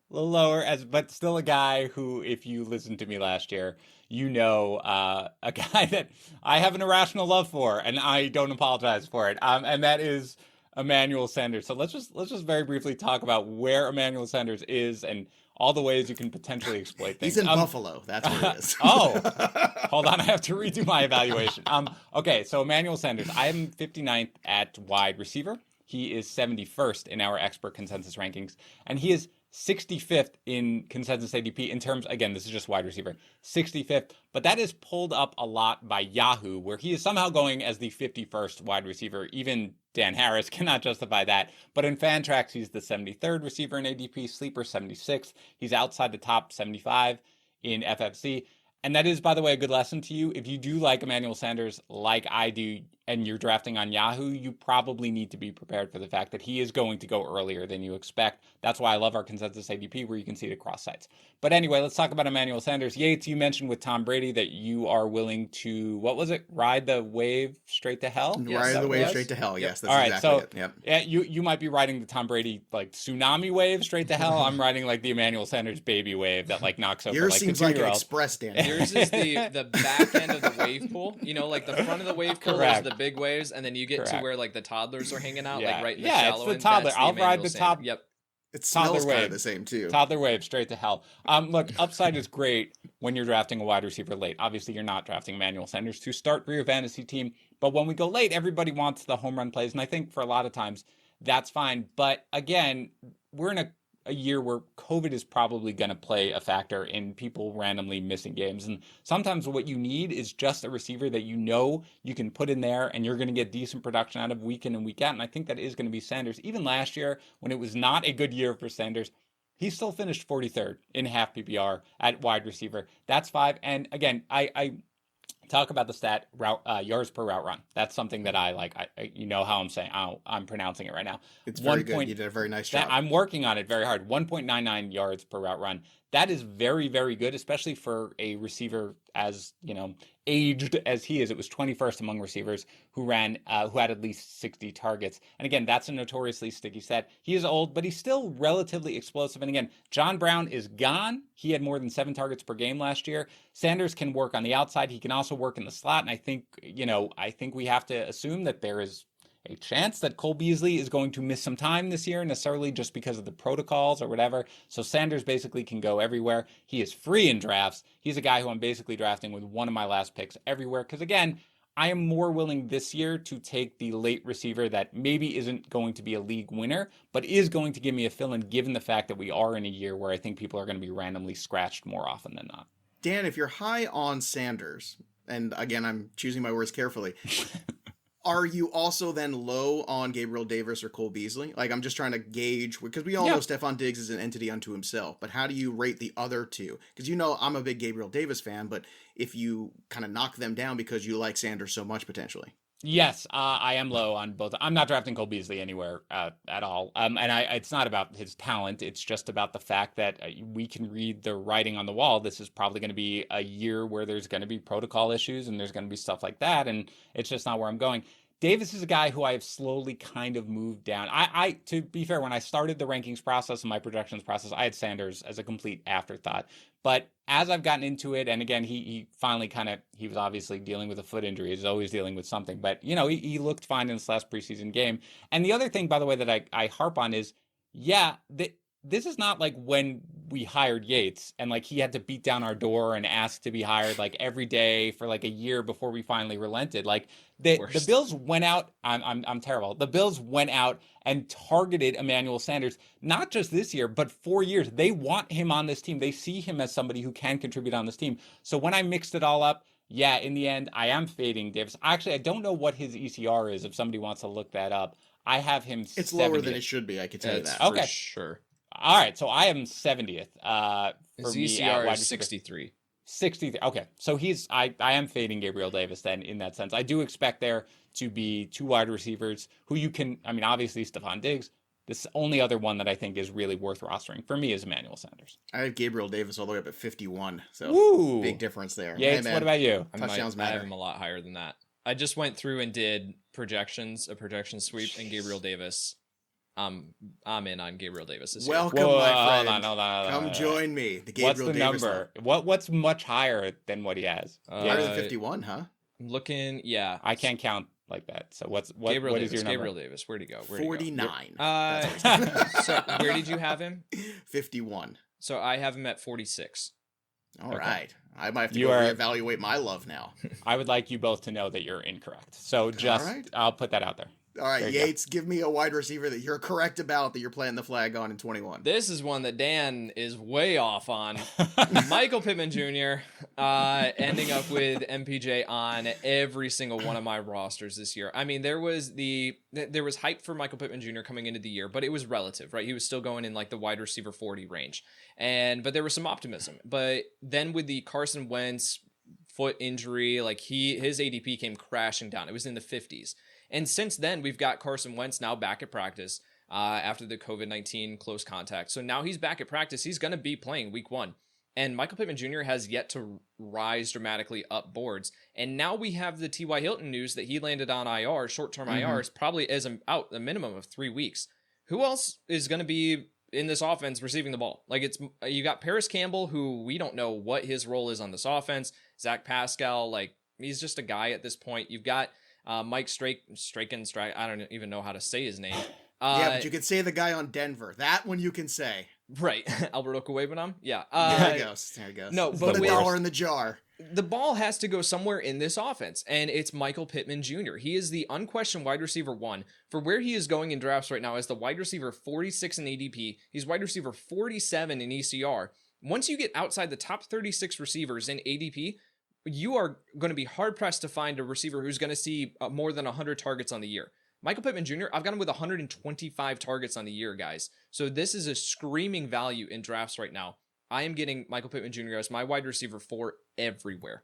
lower, but still a guy who, if you listened to me last year, you know, a guy that I have an irrational love for, and I don't apologize for it. And that is Emmanuel Sanders. So let's just very briefly talk about where Emmanuel Sanders is and all the ways you can potentially exploit things. He's in Buffalo. That's where he is. Oh, hold on. I have to redo my evaluation. Okay, so Emmanuel Sanders. I am 59th at wide receiver. He is 71st in our expert consensus rankings, and he is 65th in consensus ADP in terms, again, this is just wide receiver, 65th, but that is pulled up a lot by Yahoo, where he is somehow going as the 51st wide receiver. Even Dan Harris cannot justify that, but in Fantrax, he's the 73rd receiver in ADP, Sleeper 76th. He's outside the top 75 in FFC. And that is, by the way, a good lesson to you. If you do like Emmanuel Sanders like I do, and you're drafting on Yahoo, you probably need to be prepared for the fact that he is going to go earlier than you expect. That's why I love our consensus ADP, where you can see it across sites. But anyway, let's talk about Emmanuel Sanders. Yates, you mentioned with Tom Brady that you are willing to, what was it, ride the wave straight to hell? Ride the wave straight to hell, yes. That's all right, exactly so, it. Yep. Yeah, you might be riding the Tom Brady, like, tsunami wave straight to hell. I'm riding, like, the Emmanuel Sanders baby wave that, like, knocks over, Yours like, seems the like an 2-year-old. express, Dan. Yours is the back end of the wave pool. You know, like the front of the wave pool is the big waves, and then you get to where like the toddlers are hanging out, like right in the shallow end. It's the toddler. That's I'll Emmanuel ride the top. Yep. It smells Toddler kind wave. of the same too. Toddler wave straight to hell. Look, upside is great when you're drafting a wide receiver late. Obviously, you're not drafting Emmanuel Sanders to start for your fantasy team. But when we go late, everybody wants the home run plays. And I think for a lot of times, that's fine. But again, we're in a year where COVID is probably going to play a factor in people randomly missing games. And sometimes what you need is just a receiver that you know you can put in there and you're going to get decent production out of week in and week out. And I think that is going to be Sanders. Even last year, when it was not a good year for Sanders, he still finished 43rd in half PPR at wide receiver. That's 5. And again, I talk about the stat yards per route run. That's something that I like. You know how I'm saying. I'm pronouncing it right now. It's very good. You did a very nice job. I'm working on it very hard. 1.99 yards per route run. That is very, very good, especially for a receiver as, you know, aged as he is. It was 21st among receivers who had at least 60 targets. And again, that's a notoriously sticky stat. He is old, but he's still relatively explosive. And again, John Brown is gone. He had more than 7 targets per game last year. Sanders can work on the outside. He can also work in the slot. And I think we have to assume that there is a chance that Cole Beasley is going to miss some time this year, necessarily just because of the protocols or whatever. So Sanders basically can go everywhere. He is free in drafts. He's a guy who I'm basically drafting with one of my last picks everywhere. Because again, I am more willing this year to take the late receiver that maybe isn't going to be a league winner, but is going to give me a fill-in given the fact that we are in a year where I think people are going to be randomly scratched more often than not. Dan, if you're high on Sanders, and again, I'm choosing my words carefully, are you also then low on Gabriel Davis or Cole Beasley? Like, I'm just trying to gauge, because we all know Stephon Diggs is an entity unto himself, but how do you rate the other two? Because I'm a big Gabriel Davis fan, but if you kind of knock them down because you like Sanders so much potentially. Yes, I am low on both. I'm not drafting Cole Beasley anywhere at all. It's not about his talent. It's just about the fact that we can read the writing on the wall. This is probably going to be a year where there's going to be protocol issues and there's going to be stuff like that. And it's just not where I'm going. Davis is a guy who I have slowly kind of moved down. To be fair, when I started the rankings process and my projections process, I had Sanders as a complete afterthought. But as I've gotten into it, and again, he finally he was obviously dealing with a foot injury. He's always dealing with something. But, he looked fine in this last preseason game. And the other thing, by the way, that I harp on is, this is not like when we hired Yates and like he had to beat down our door and ask to be hired like every day for like a year before we finally relented. Like the Bills went out. I'm terrible. The Bills went out and targeted Emmanuel Sanders, not just this year, but 4 years. They want him on this team. They see him as somebody who can contribute on this team. So when I mixed it all up, in the end, I am fading Davis. Actually, I don't know what his ECR is. If somebody wants to look that up, I have him. It's 70th. Lower than it should be. I can tell you that. Okay, for sure. All right, so I am 70th. His ECR is 63. 63. Okay, so I am fading Gabriel Davis then in that sense. I do expect there to be two wide receivers who you can. I mean, obviously Stephon Diggs. The only other one that I think is really worth rostering for me is Emmanuel Sanders. I have Gabriel Davis all the way up at 51. So big difference there. Yeah, what about you? Touchdowns matter. I have him a lot higher than that. I just went through and did a projection sweep, and Gabriel Davis. I'm in on Gabriel Davis this year. Welcome, my friend. Hold on. Come join me. The Gabriel Davis. What's the number? What's much higher than what he has? Higher than 51, huh? I'm looking. Yeah, I can't count like that. So what is your number? Gabriel Davis. Where'd he go? 49. So where did you have him? 51. So I have him at 46. All right. I might have to reevaluate my love now. I would like you both to know that you're incorrect. So I'll put that out there. All right, Yates, give me a wide receiver that you're correct about that you're planting the flag on in 21. This is one that Dan is way off on. Michael Pittman Jr. Ending up with MPJ on every single one of my rosters this year. I mean, there was hype for Michael Pittman Jr. coming into the year, but it was relative, right? He was still going in like the wide receiver 40 range. But there was some optimism. But then with the Carson Wentz foot injury, like his ADP came crashing down. It was in the 50s. And since then, we've got Carson Wentz now back at practice after the COVID-19 close contact. So now he's back at practice. He's going to be playing week 1. And Michael Pittman Jr. has yet to rise dramatically up boards. And now we have the T.Y. Hilton news that he landed on IR, short-term IR, is probably out a minimum of 3 weeks. Who else is going to be in this offense receiving the ball? Like you got Paris Campbell, who we don't know what his role is on this offense. Zach Pascal, like he's just a guy at this point. You've got Mike Straken, I don't even know how to say his name. But you can say the guy on Denver. That one you can say. Right. Alberto Cuebanam? Yeah. There he goes. No, but put $1 in the jar. The ball has to go somewhere in this offense, and it's Michael Pittman Jr. He is the unquestioned wide receiver 1 for where he is going in drafts right now as the wide receiver 46 in ADP. He's wide receiver 47 in ECR. Once you get outside the top 36 receivers in ADP, you are going to be hard-pressed to find a receiver who's going to see more than 100 targets on the year. Michael Pittman Jr., I've got him with 125 targets on the year, guys. So this is a screaming value in drafts right now. I am getting Michael Pittman Jr. as my wide receiver 4 everywhere.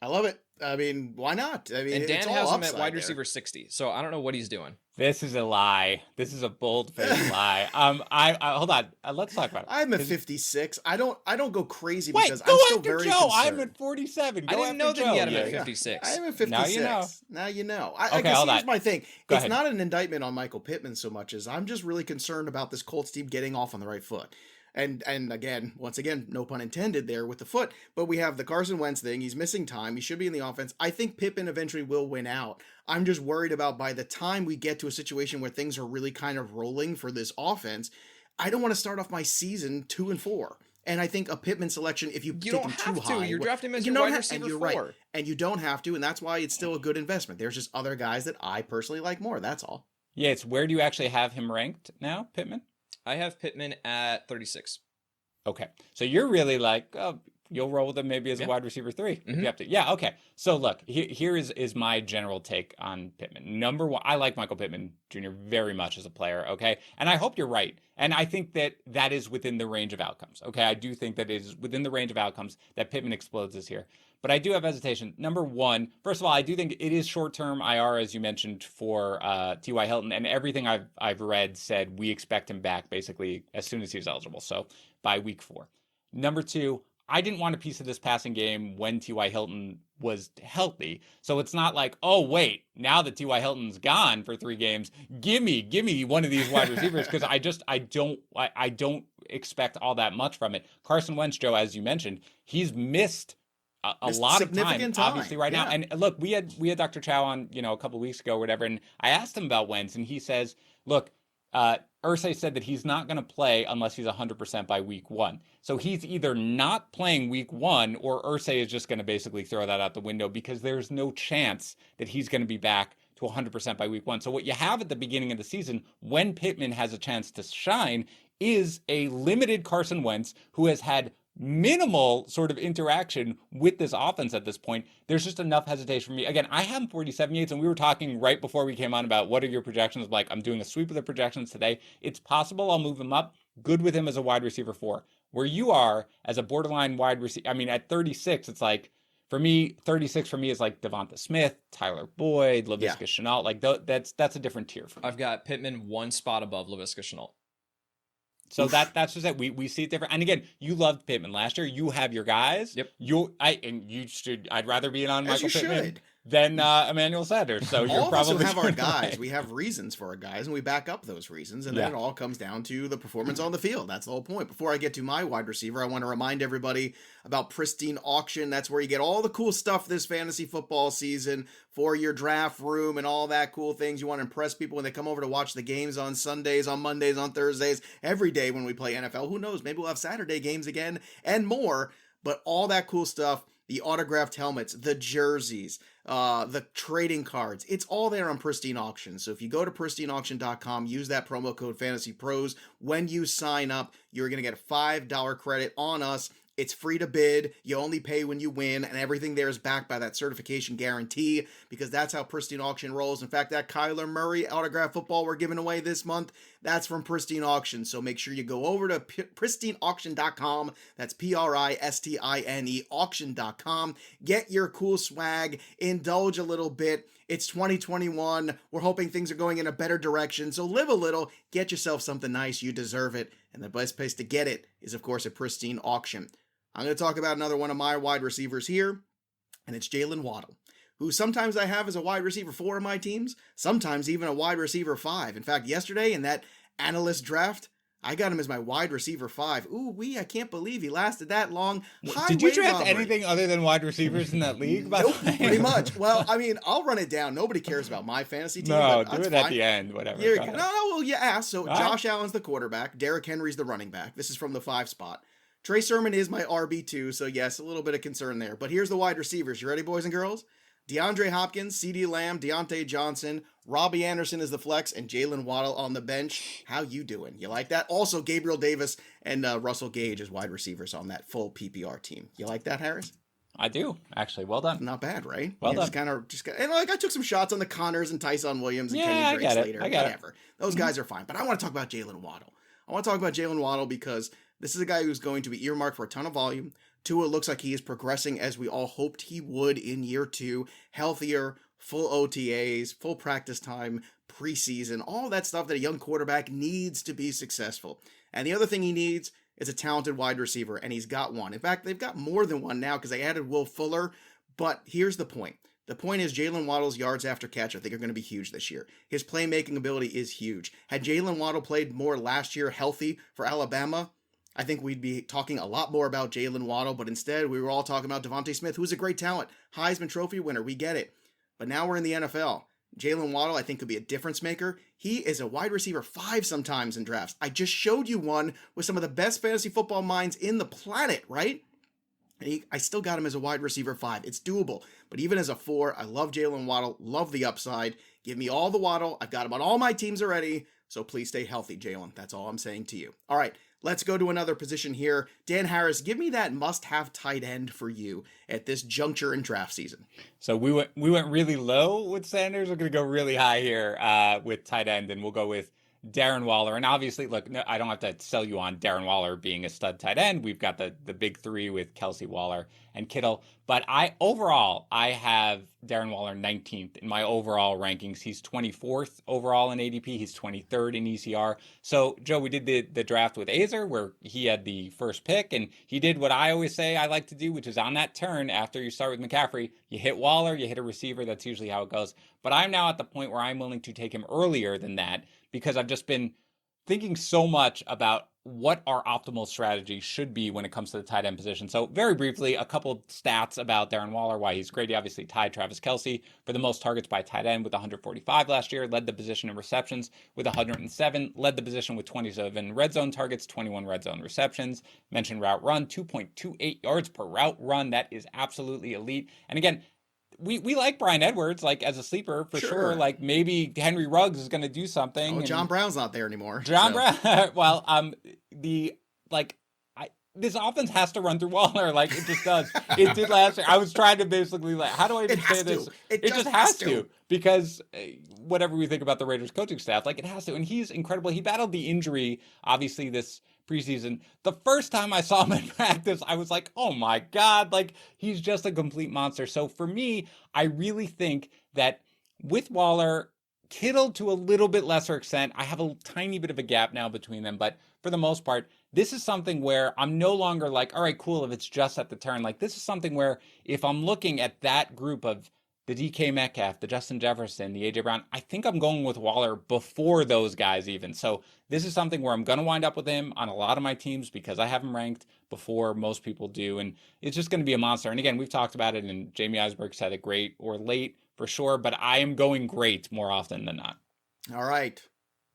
I love it. I mean, why not? I mean, and Dan it's all has him at wide there. Receiver 60, so I don't know what he's doing. This is a lie. This is a bold-faced lie. I hold on. Let's talk about it. I'm at 56. I don't go crazy Wait, because go I'm still after very Joe. concerned. I'm at 47. I didn't know that he had him at 56. I am at 56. Now you know. Now you know. Okay, I guess hold here's on. my thing. Go It's ahead. not an indictment on Michael Pittman so much as I'm just really concerned about this Colts team getting off on the right foot. And again, once again, no pun intended there with the foot, but we have the Carson Wentz thing. He's missing time. He should be in the offense. I think Pippen eventually will win out. I'm just worried about by the time we get to a situation where things are really kind of rolling for this offense, I don't want to start off my season 2-4. And I think a Pittman selection, if you take him too high, you're drafting him as your wide receiver 4. Right. And you don't have to, and that's why it's still a good investment. There's just other guys that I personally like more. That's all. Yeah, it's where do you actually have him ranked now, Pittman? I have Pittman at 36. Okay, so you're really like you'll roll with him maybe as a wide receiver 3 if you have to. Yeah, okay. So look, here is my general take on Pittman. Number one, I like Michael Pittman Jr. very much as a player, okay? And I hope you're right. And I think that is within the range of outcomes, okay? I do think that it is within the range of outcomes that Pittman explodes this year. But I do have hesitation. Number one, first of all, I do think it is short-term IR, as you mentioned, for T.Y. Hilton. And everything I've read said we expect him back basically as soon as he's eligible. So by week 4. Number two, I didn't want a piece of this passing game when T.Y. Hilton was healthy. So it's not like, oh, wait, now that T.Y. Hilton's gone for 3 games, give me one of these wide receivers, because I don't expect all that much from it. Carson Wentz, Joe, as you mentioned, he's missed a lot of time, obviously, right now. And look, we had Dr. Chow on, a couple of weeks ago or whatever, and I asked him about Wentz, and he says, look, Irsay said that he's not going to play unless he's 100% by week 1. So he's either not playing week 1 or Irsay is just going to basically throw that out the window, because there's no chance that he's going to be back to 100% by week 1. So what you have at the beginning of the season, when Pittman has a chance to shine, is a limited Carson Wentz who has had minimal sort of interaction with this offense at this point. There's just enough hesitation for me. Again, I have him 47 and we were talking right before we came on about what are your projections. Like, I'm doing a sweep of the projections today. It's possible I'll move him up. Good with him as a wide receiver 4. Where you are as a borderline wide receiver, I mean, at 36, it's like, for me, 36 for me is like Devonta Smith, Tyler Boyd, Laviska Shenault. Like, that's a different tier for me. I've got Pittman 1 spot above Laviska Shenault. So that's just that we see it different. And again, you loved Pittman last year. You have your guys. Yep. I'd rather be on Michael Pittman than Emmanuel Sanders. So you're all probably of us who have our guys. Right. We have reasons for our guys, and we back up those reasons, and then it all comes down to the performance on the field. That's the whole point. Before I get to my wide receiver, I want to remind everybody about Pristine Auction. That's where you get all the cool stuff this fantasy football season for your draft room and all that cool things. You want to impress people when they come over to watch the games on Sundays, on Mondays, on Thursdays, every day when we play NFL. Who knows? Maybe we'll have Saturday games again and more. But all that cool stuff, the autographed helmets, the jerseys, the trading cards, it's all there on Pristine Auction. So if you go to pristineauction.com, use that promo code FantasyPros. When you sign up, you're going to get a $5 credit on us. It's free to bid. You only pay when you win, and everything there is backed by that certification guarantee, because that's how Pristine Auction rolls. In fact, that Kyler Murray autographed football we're giving away this month, that's from Pristine Auction. So make sure you go over to pristineauction.com. That's PRISTINE auction.com. Get your cool swag. Indulge a little bit. It's 2021. We're hoping things are going in a better direction. So live a little. Get yourself something nice. You deserve it. And the best place to get it is, of course, at Pristine Auction. I'm going to talk about another one of my wide receivers here, and it's Jalen Waddle, who sometimes I have as a wide receiver 4 in my teams, sometimes even a wide receiver 5. In fact, yesterday in that analyst draft, I got him as my wide receiver 5. I can't believe he lasted that long. Did you draft anything other than wide receivers in that league? Nope, pretty much. Well, I mean, I'll run it down. Nobody cares about my fantasy team. No, do it at the end, whatever. Well, you asked. So Josh Allen's the quarterback. Derrick Henry's the running back. This is from the 5 spot. Trey Sermon is my RB2, so yes, a little bit of concern there. But here's the wide receivers. You ready, boys and girls? DeAndre Hopkins, CeeDee Lamb, Deontay Johnson, Robbie Anderson is the flex, and Jalen Waddle on the bench. How you doing? You like that? Also, Gabriel Davis and Russell Gage as wide receivers on that full PPR team. You like that, Harris? I do, actually. Well done. Not bad, right? Well done. And I took some shots on the Connors and Tyson Williams and Kenny Drake Slater. Whatever. Those guys are fine. But I want to talk about Jalen Waddle. Because this is a guy who's going to be earmarked for a ton of volume. Tua looks like he is progressing as we all hoped he would in year 2. Healthier, full OTAs, full practice time, preseason, all that stuff that a young quarterback needs to be successful. And the other thing he needs is a talented wide receiver, and he's got one. In fact, they've got more than one now because they added Will Fuller. But here's the point. The point is Jalen Waddle's yards after catch, I think, are going to be huge this year. His playmaking ability is huge. Had Jalen Waddle played more last year healthy for Alabama, I think we'd be talking a lot more about Jalen Waddle, but instead we were all talking about Devonta Smith, who's a great talent, Heisman Trophy winner, we get it. But now we're in the NFL. Jalen Waddle, I think, could be a difference maker. He is a wide receiver 5 sometimes in drafts. I just showed you one with some of the best fantasy football minds in the planet, right? And I still got him as a wide receiver 5. It's doable. But even as a 4, I love Jalen Waddle, love the upside. Give me all the Waddle. I've got him on all my teams already. So please stay healthy, Jalen. That's all I'm saying to you. All right, let's go to another position here. Dan Harris, give me that must-have tight end for you at this juncture in draft season. So we went really low with Sanders. We're going to go really high here with tight end, and we'll go with Darren Waller. And obviously, look, no, I don't have to sell you on Darren Waller being a stud tight end. We've got the big three with Kelsey, Waller, and Kittle. But I have Darren Waller 19th in my overall rankings. He's 24th overall in ADP. He's 23rd in ECR. So, Joe, we did the draft with Azer where he had the first pick, and he did what I always say I like to do, which is on that turn after you start with McCaffrey, you hit Waller, you hit a receiver. That's usually how it goes. But I'm now at the point where I'm willing to take him earlier than that because I've just been thinking so much about what our optimal strategy should be when it comes to the tight end position. So very briefly, a couple stats about Darren Waller, why he's great. He obviously tied Travis Kelce for the most targets by tight end with 145 last year, led the position in receptions with 107, led the position with 27 red zone targets, 21 red zone receptions. Mentioned route run, 2.28 yards per route run. That is absolutely elite. And again, we like Bryan Edwards, like as a sleeper for sure. Like maybe Henry Ruggs is going to do something. Oh, John Brown's not there anymore. Brown. Well, this offense has to run through Waller, like it just does. It did last year. I was trying to basically like, how do I even say this? It just has to because whatever we think about the Raiders coaching staff, like it has to. And he's incredible. He battled the injury, obviously this preseason. The first time I saw him in practice, I was like, oh my God, like he's just a complete monster. So for me, I really think that with Waller, Kittle to a little bit lesser extent, I have a tiny bit of a gap now between them, but for the most part, this is something where I'm no longer like, all right, cool, if it's just at the turn. Like this is something where if I'm looking at that group of the DK Metcalf, the Justin Jefferson, the AJ Brown, I think I'm going with Waller before those guys even. So this is something where I'm going to wind up with him on a lot of my teams because I have him ranked before most people do. And it's just going to be a monster. And again, we've talked about it and Jamie Eisberg said it great or late for sure, but I am going great more often than not. All right.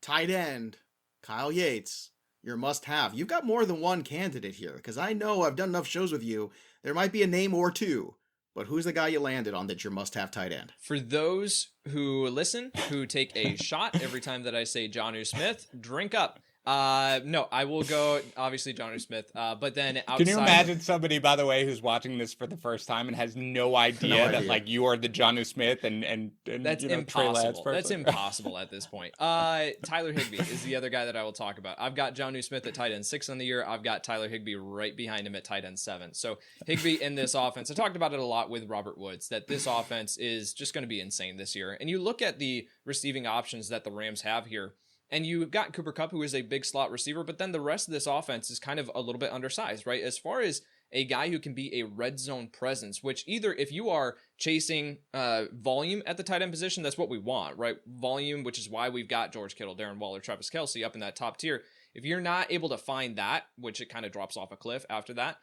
Tight end, Kyle Yates, your must have. You've got more than one candidate here because I know I've done enough shows with you. There might be a name or two. But who's the guy you landed on that your must-have tight end? For those who listen, who take a shot every time that I say Jonnu Smith, drink up. No, I will go, obviously, Jonnu Smith. But then outside... Can you imagine somebody, by the way, who's watching this for the first time and has no idea that, like, you are the Jonnu Smith and that's impossible. That's impossible at this point. Tyler Higbee is the other guy that I will talk about. I've got Jonnu Smith at tight end 6 on the year. I've got Tyler Higbee right behind him at tight end 7. So Higbee in this offense, I talked about it a lot with Robert Woods, that this offense is just going to be insane this year. And you look at the receiving options that the Rams have here, and you've got Cooper Kupp, who is a big slot receiver, but then the rest of this offense is kind of a little bit undersized, right? As far as a guy who can be a red zone presence, which either if you are chasing volume at the tight end position, that's what we want, right? Volume, which is why we've got George Kittle, Darren Waller, Travis Kelce up in that top tier. If you're not able to find that, which it kind of drops off a cliff after that,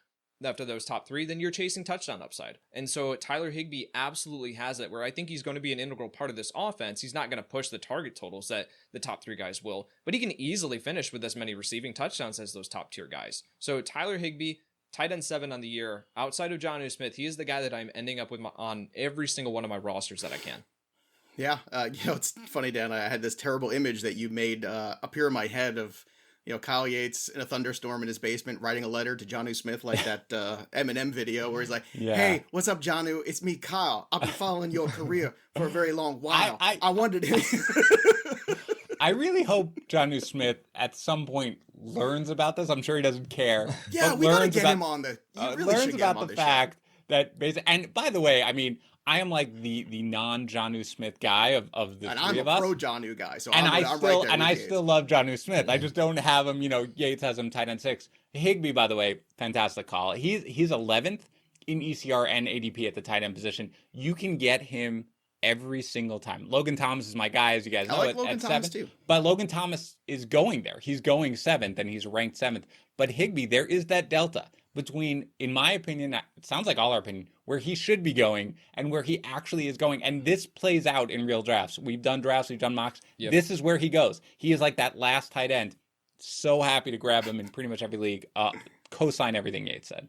after those top three, then you're chasing touchdown upside. And so Tyler Higbee absolutely has it, where I think he's going to be an integral part of this offense. He's not going to push the target totals that the top three guys will, but he can easily finish with as many receiving touchdowns as those top tier guys. So Tyler Higbee, tight end 7 on the year, outside of Jonnu Smith, he is the guy that I'm ending up with on every single one of my rosters that I can. Yeah, it's funny, Dan. I had this terrible image that you made appear in my head of Kyle Yates in a thunderstorm in his basement writing a letter to Jonnu Smith like that Eminem video where he's like, Hey, what's up, Jonnu? It's me, Kyle. I've been following your career for a very long while. I wondered I really hope Jonnu Smith at some point learns about this. I'm sure he doesn't care. Yeah, we gotta get him on the learns about the fact that basically, and by the way, I mean, I am like the non-Jonnu Smith guy of the three of us. And I'm a pro-Jonnu guy, so I still love Jonnu Smith. I just don't have him, Yates has him tight end 6. Higbee, by the way, fantastic call. He's 11th in ECR and ADP at the tight end position. You can get him every single time. Logan Thomas is my guy, as you guys know, I like Logan Thomas 7th. Too. But Logan Thomas is going there. He's going 7th, and he's ranked 7th. But Higbee, there is that delta between, in my opinion, it sounds like all our opinion, where he should be going and where he actually is going. And this plays out in real drafts. We've done drafts, we've done mocks. Yep. This is where he goes. He is like that last tight end. So happy to grab him in pretty much every league. Co-sign everything Yates said.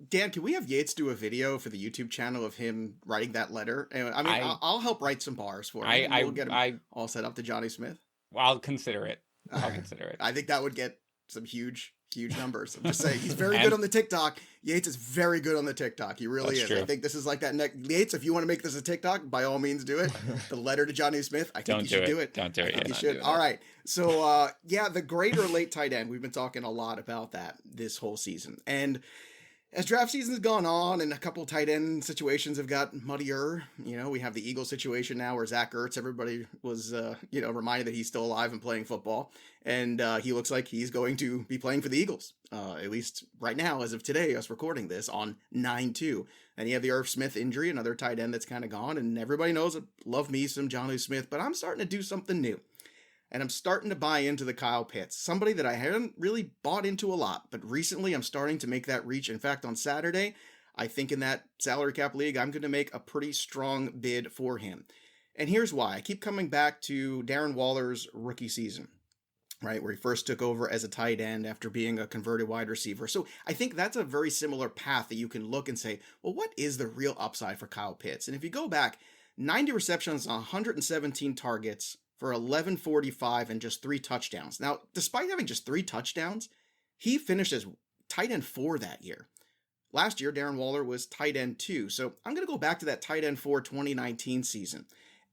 Dan, can we have Yates do a video for the YouTube channel of him writing that letter? I mean, I'll help write some bars for him. We'll get him all set up to Jonnu Smith. I'll consider it. I think that would get some huge Huge numbers. I'm just saying, he's very good on the TikTok. Yates is very good on the TikTok. He really is. True. I think this is like that Yates, if you want to make this a TikTok, by all means do it. The letter to Johnny Smith, I think you should do it. Don't do it. You should. All right. So, the great or late tight end, we've been talking a lot about that this whole season. And as draft season has gone on and a couple tight end situations have got muddier, we have the Eagles situation now where Zach Ertz, everybody was, reminded that he's still alive and playing football. And he looks like he's going to be playing for the Eagles, at least right now, as of today, us recording this on 9/2. And you have the Irv Smith injury, another tight end that's kind of gone. And everybody knows I love me some Jonnu Smith, but I'm starting to do something new. And I'm starting to buy into the Kyle Pitts, somebody that I hadn't really bought into a lot, but recently I'm starting to make that reach. In fact, on Saturday, I think in that salary cap league, I'm going to make a pretty strong bid for him. And here's why. I keep coming back to Darren Waller's rookie season, right, where he first took over as a tight end after being a converted wide receiver. So I think that's a very similar path that you can look and say, well, what is the real upside for Kyle Pitts? And if you go back, 90 receptions on 117 targets, for 1145 and just 3 touchdowns. Now, despite having just 3 touchdowns, he finished as tight end 4 that year. Last year, Darren Waller was tight end 2. So I'm going to go back to that tight end 4 2019 season.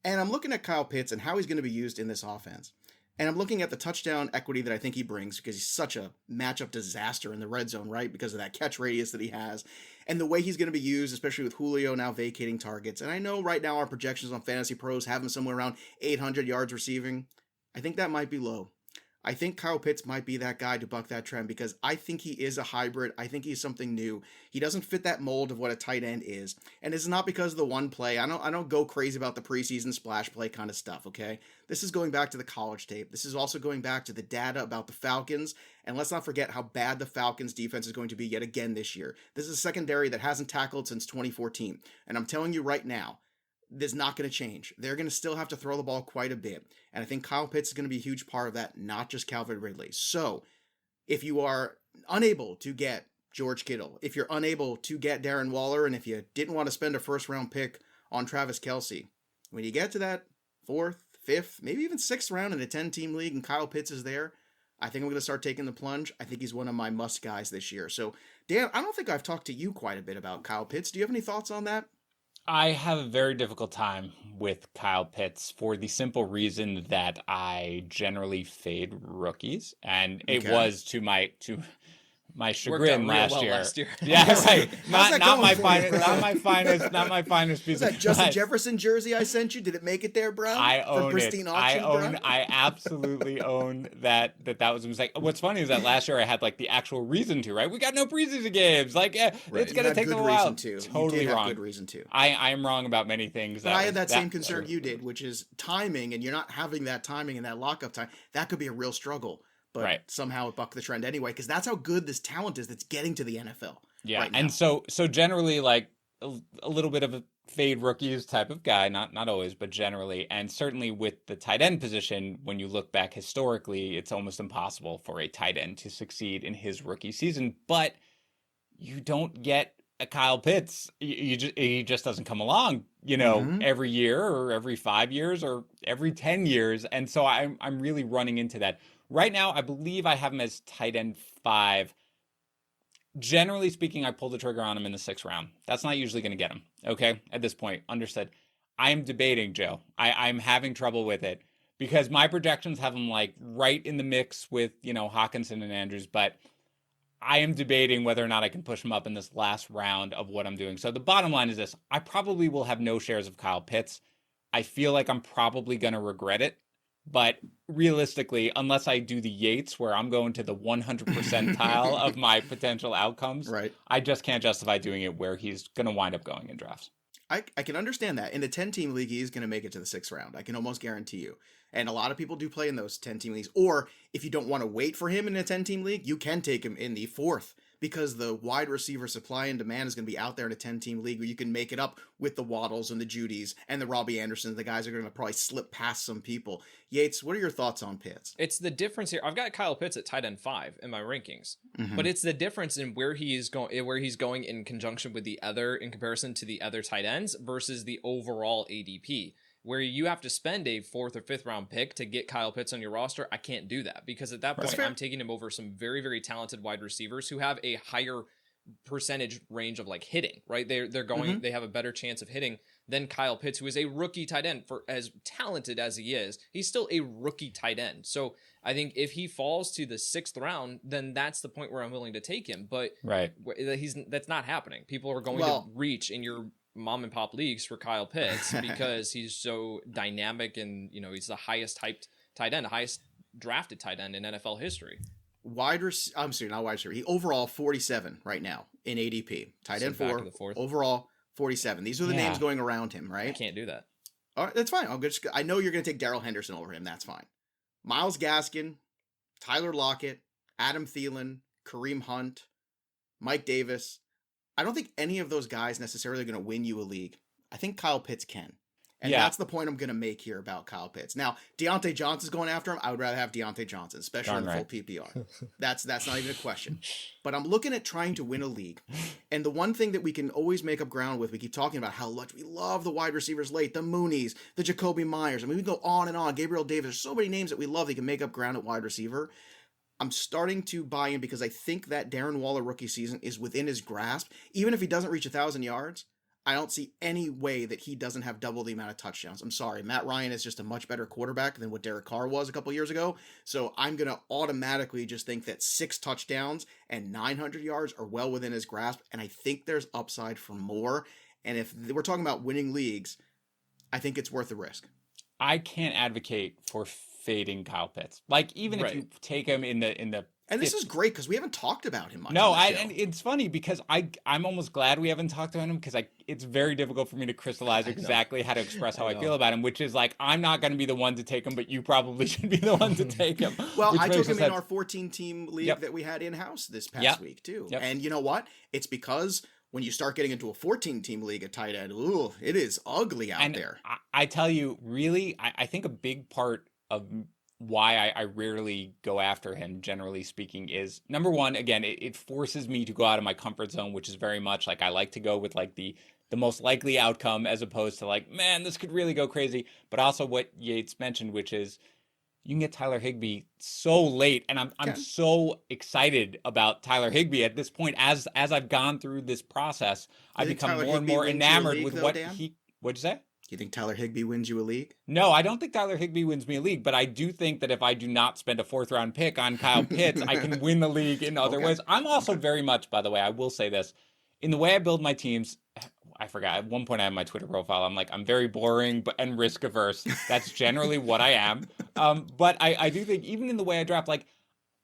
And I'm looking at Kyle Pitts and how he's going to be used in this offense. And I'm looking at the touchdown equity that I think he brings because he's such a matchup disaster in the red zone, right? Because of that catch radius that he has and the way he's going to be used, especially with Julio now vacating targets. And I know right now our projections on Fantasy Pros have him somewhere around 800 yards receiving. I think that might be low. I think Kyle Pitts might be that guy to buck that trend because I think he is a hybrid. I think he's something new. He doesn't fit that mold of what a tight end is. And it's not because of the one play. I don't go crazy about the preseason splash play kind of stuff, okay? This is going back to the college tape. This is also going back to the data about the Falcons. And let's not forget how bad the Falcons defense is going to be yet again this year. This is a secondary that hasn't tackled since 2014. And I'm telling you right now, this is not going to change. They're going to still have to throw the ball quite a bit. And I think Kyle Pitts is going to be a huge part of that, not just Calvin Ridley. So if you are unable to get George Kittle, if you're unable to get Darren Waller, and if you didn't want to spend a first-round pick on Travis Kelce, when you get to that 4th, 5th, maybe even 6th round in a 10-team league and Kyle Pitts is there, I think I'm going to start taking the plunge. I think he's one of my must guys this year. So, Dan, I don't think I've talked to you quite a bit about Kyle Pitts. Do you have any thoughts on that? I have a very difficult time with Kyle Pitts for the simple reason that I generally fade rookies, and it was to my chagrin last year. Yeah, right. Not my finest piece. Is that Justin Jefferson jersey I sent you? Did it make it there, bro? I own pristine it. Auction, I absolutely own that was a mistake. What's funny is that last year I had like the actual reason to, right? We got no preseason games. Like, it's gonna take them a while. Totally wrong. Good reason to. I am wrong about many things. But I had that same concern you did, which is timing, and you're not having that timing and that lockup time. That could be a real struggle. But somehow it bucked the trend anyway, because that's how good this talent is that's getting to the NFL. Yeah, right now. And so generally, like a little bit of a fade rookies type of guy, not always, but generally, and certainly with the tight end position, when you look back historically, it's almost impossible for a tight end to succeed in his rookie season. But you don't get a Kyle Pitts. He just doesn't come along, every year or every 5 years or every 10 years, and so I'm really running into that. Right now, I believe I have him as tight end 5. Generally speaking, I pull the trigger on him in the 6th round. That's not usually going to get him, okay? At this point, understood. I am debating, Joe. I'm having trouble with it because my projections have him like right in the mix with, Hawkinson and Andrews, but I am debating whether or not I can push him up in this last round of what I'm doing. So the bottom line is this. I probably will have no shares of Kyle Pitts. I feel like I'm probably going to regret it. But realistically, unless I do the Yates where I'm going to the 100 percentile of my potential outcomes, right, I just can't justify doing it where he's going to wind up going in drafts. I can understand that. In the 10-team league, he's going to make it to the 6th round. I can almost guarantee you. And a lot of people do play in those 10-team leagues. Or if you don't want to wait for him in a 10-team league, you can take him in the 4th. Because the wide receiver supply and demand is going to be out there in a 10-team league where you can make it up with the Waddles and the Judys and the Robbie Andersons. The guys are going to probably slip past some people. Yates, what are your thoughts on Pitts? It's the difference here. I've got Kyle Pitts at tight end 5 in my rankings, but it's the difference in where he's going in conjunction with in comparison to the other tight ends versus the overall ADP. where you have to spend a 4th or 5th round pick to get Kyle Pitts on your roster. I can't do that because at that point I'm taking him over some very, very talented wide receivers who have a higher percentage range of like hitting, right? They're going, they have a better chance of hitting than Kyle Pitts, who is a rookie tight end. For as talented as he is, he's still a rookie tight end. So I think if he falls to the 6th round, then that's the point where I'm willing to take him. But that's not happening. People are going to reach in your mom and pop leagues for Kyle Pitts because he's so dynamic and, you know, he's the highest hyped tight end, the highest drafted tight end in NFL history. I'm sorry, not wide receiver. He overall 47 right now in ADP. Tight end 4, overall 47. These are the names going around him, right? I can't do that. All right, that's fine. I know you're going to take Darrell Henderson over him. That's fine. Myles Gaskin, Tyler Lockett, Adam Thielen, Kareem Hunt, Mike Davis. I don't think any of those guys necessarily are going to win you a league. I think Kyle Pitts can. And that's the point I'm going to make here about Kyle Pitts. Now, Deontay Johnson's going after him. I would rather have Deontay Johnson, especially in full PPR. That's not even a question. But I'm looking at trying to win a league. And the one thing that we can always make up ground with, we keep talking about how much we love the wide receivers late, the Moonies, the Jacoby Myers. I mean, we go on and on. Gabriel Davis. There's so many names that we love that can make up ground at wide receiver. I'm starting to buy in because I think that Darren Waller rookie season is within his grasp. Even if he doesn't reach 1,000 yards, I don't see any way that he doesn't have double the amount of touchdowns. I'm sorry. Matt Ryan is just a much better quarterback than what Derek Carr was a couple years ago. So I'm going to automatically just think that 6 touchdowns and 900 yards are well within his grasp. And I think there's upside for more. And if we're talking about winning leagues, I think it's worth the risk. I can't advocate for fading Kyle Pitts. Like, even if you take him in the and this is great because we haven't talked about him much. No, and it's funny because I'm almost glad we haven't talked about him because it's very difficult for me to crystallize exactly how to express how I feel about him, which is like, I'm not going to be the one to take him, but you probably should be the one to take him. Well, I took him in our 14-team league that we had in-house this past week too. And you know what? It's because when you start getting into a 14-team league at tight end, it is ugly out there. I tell you, really, I think a big part of why I rarely go after him, generally speaking, is number one, again, it forces me to go out of my comfort zone, which is very much like I like to go with like the most likely outcome as opposed to like, man, this could really go crazy. But also what Yates mentioned, which is you can get Tyler Higbee so late. And I'm so excited about Tyler Higbee at this point. As I've gone through this process, I've become more and more enamored with what what'd you say? Do you think Tyler Higbee wins you a league? No, I don't think Tyler Higbee wins me a league, but I do think that if I do not spend a 4th round pick on Kyle Pitts, I can win the league in other ways. I'm also very much, by the way, I will say this, in the way I build my teams, I forgot, at one point I had my Twitter profile, I'm very boring and risk averse. That's generally what I am. But I do think even in the way I draft, like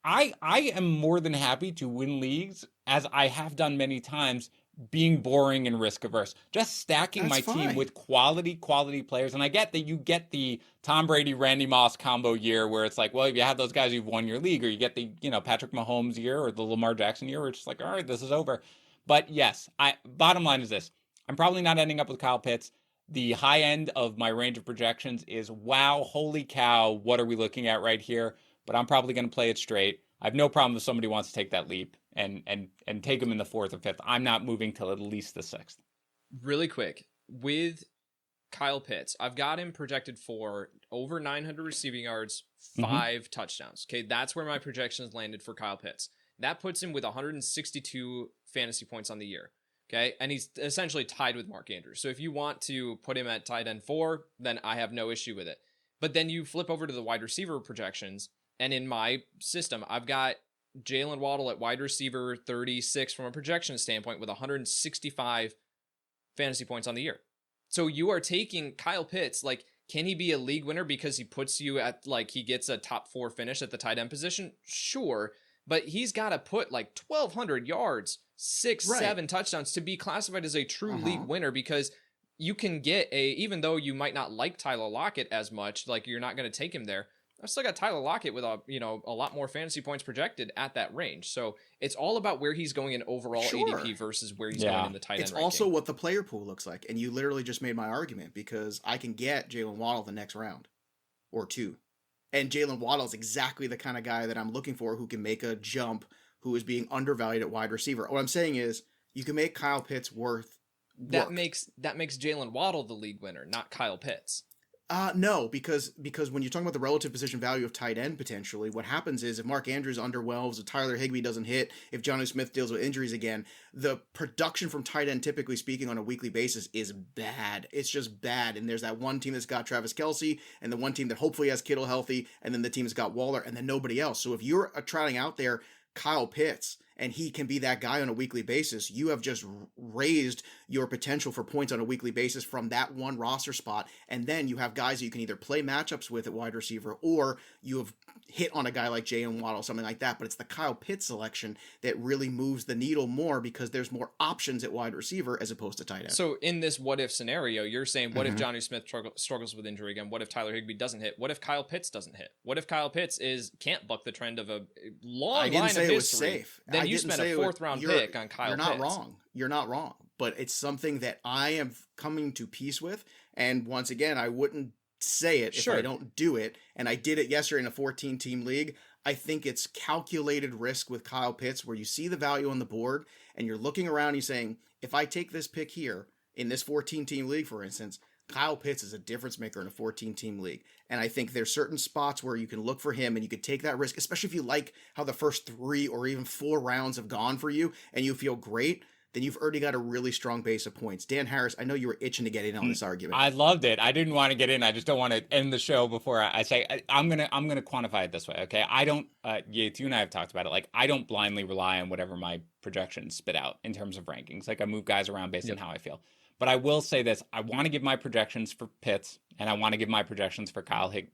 I am more than happy to win leagues, as I have done many times, being boring and risk averse, just stacking my team with quality players. And I get that you get the Tom Brady, Randy Moss combo year where it's like, well, if you have those guys, you've won your league, or you get the, Patrick Mahomes year or the Lamar Jackson year where it's just like, all right, this is over. But yes, bottom line is this, I'm probably not ending up with Kyle Pitts. The high end of my range of projections is, wow, holy cow, what are we looking at right here? But I'm probably going to play it straight. I have no problem if somebody wants to take that leap and take him in the 4th or 5th. I'm not moving till at least the 6th. Really quick, with Kyle Pitts, I've got him projected for over 900 receiving yards, 5 touchdowns. Okay, that's where my projections landed for Kyle Pitts. That puts him with 162 fantasy points on the year. Okay, and he's essentially tied with Mark Andrews. So if you want to put him at tight end 4, then I have no issue with it. But then you flip over to the wide receiver projections, and in my system, I've got Jalen Waddle at wide receiver 36 from a projection standpoint with 165 fantasy points on the year. So you are taking Kyle Pitts, like, can he be a league winner because he puts you at, like, he gets a top 4 finish at the tight end position? Sure. But he's got to put like 1,200 yards, 7 touchdowns to be classified as a true league winner, because you can get even though you might not like Tyler Lockett as much, like you're not going to take him there. I still got Tyler Lockett with a lot more fantasy points projected at that range. So it's all about where he's going in overall ADP versus where he's going in the tight end ranking. It's also what the player pool looks like. And you literally just made my argument, because I can get Jalen Waddle the next round or 2. And Jalen Waddle is exactly the kind of guy that I'm looking for, who can make a jump, who is being undervalued at wide receiver. What I'm saying is you can make Kyle Pitts worth that makes Jalen Waddle the league winner, not Kyle Pitts. No, because when you're talking about the relative position value of tight end, potentially, what happens is if Mark Andrews underwhelms, if Tyler Higbee doesn't hit, if Jonnu Smith deals with injuries again, the production from tight end, typically speaking, on a weekly basis is bad. It's just bad. And there's that one team that's got Travis Kelce, and the one team that hopefully has Kittle healthy, and then the team that's got Waller, and then nobody else. So if you're trotting out there Kyle Pitts, and he can be that guy on a weekly basis, you have just raised your potential for points on a weekly basis from that one roster spot. And then you have guys that you can either play matchups with at wide receiver, or you have hit on a guy like Jalen Waddle, something like that. But it's the Kyle Pitts selection that really moves the needle more, because there's more options at wide receiver as opposed to tight end. So in this what if scenario, you're saying, what if Jonnu Smith struggles with injury again? What if Tyler Higbee doesn't hit? What if Kyle Pitts doesn't hit? What if Kyle Pitts can't buck the trend of a long line of history? It was safe. Then you spent a 4th round pick on Kyle Pitts. You're not wrong. You're not wrong. But it's something that I am coming to peace with. And once again, I wouldn't say it if I don't do it. And I did it yesterday in a 14-team league. I think it's calculated risk with Kyle Pitts, where you see the value on the board and you're looking around and you're saying, if I take this pick here in this 14-team league, for instance, Kyle Pitts is a difference maker in a 14-team league. And I think there's certain spots where you can look for him and you could take that risk, especially if you like how the first 3 or even 4 rounds have gone for you and you feel great. Then you've already got a really strong base of points. Dan Harris, I know you were itching to get in on this argument. I loved it. I didn't want to get in. I just don't want to end the show before I say I'm gonna quantify it this way. Okay, I don't. Yates, you and I have talked about it. Like, I don't blindly rely on whatever my projections spit out in terms of rankings. Like, I move guys around based on how I feel. But I will say this: I want to give my projections for Pitts, and I want to give my projections for Tyler Higbee.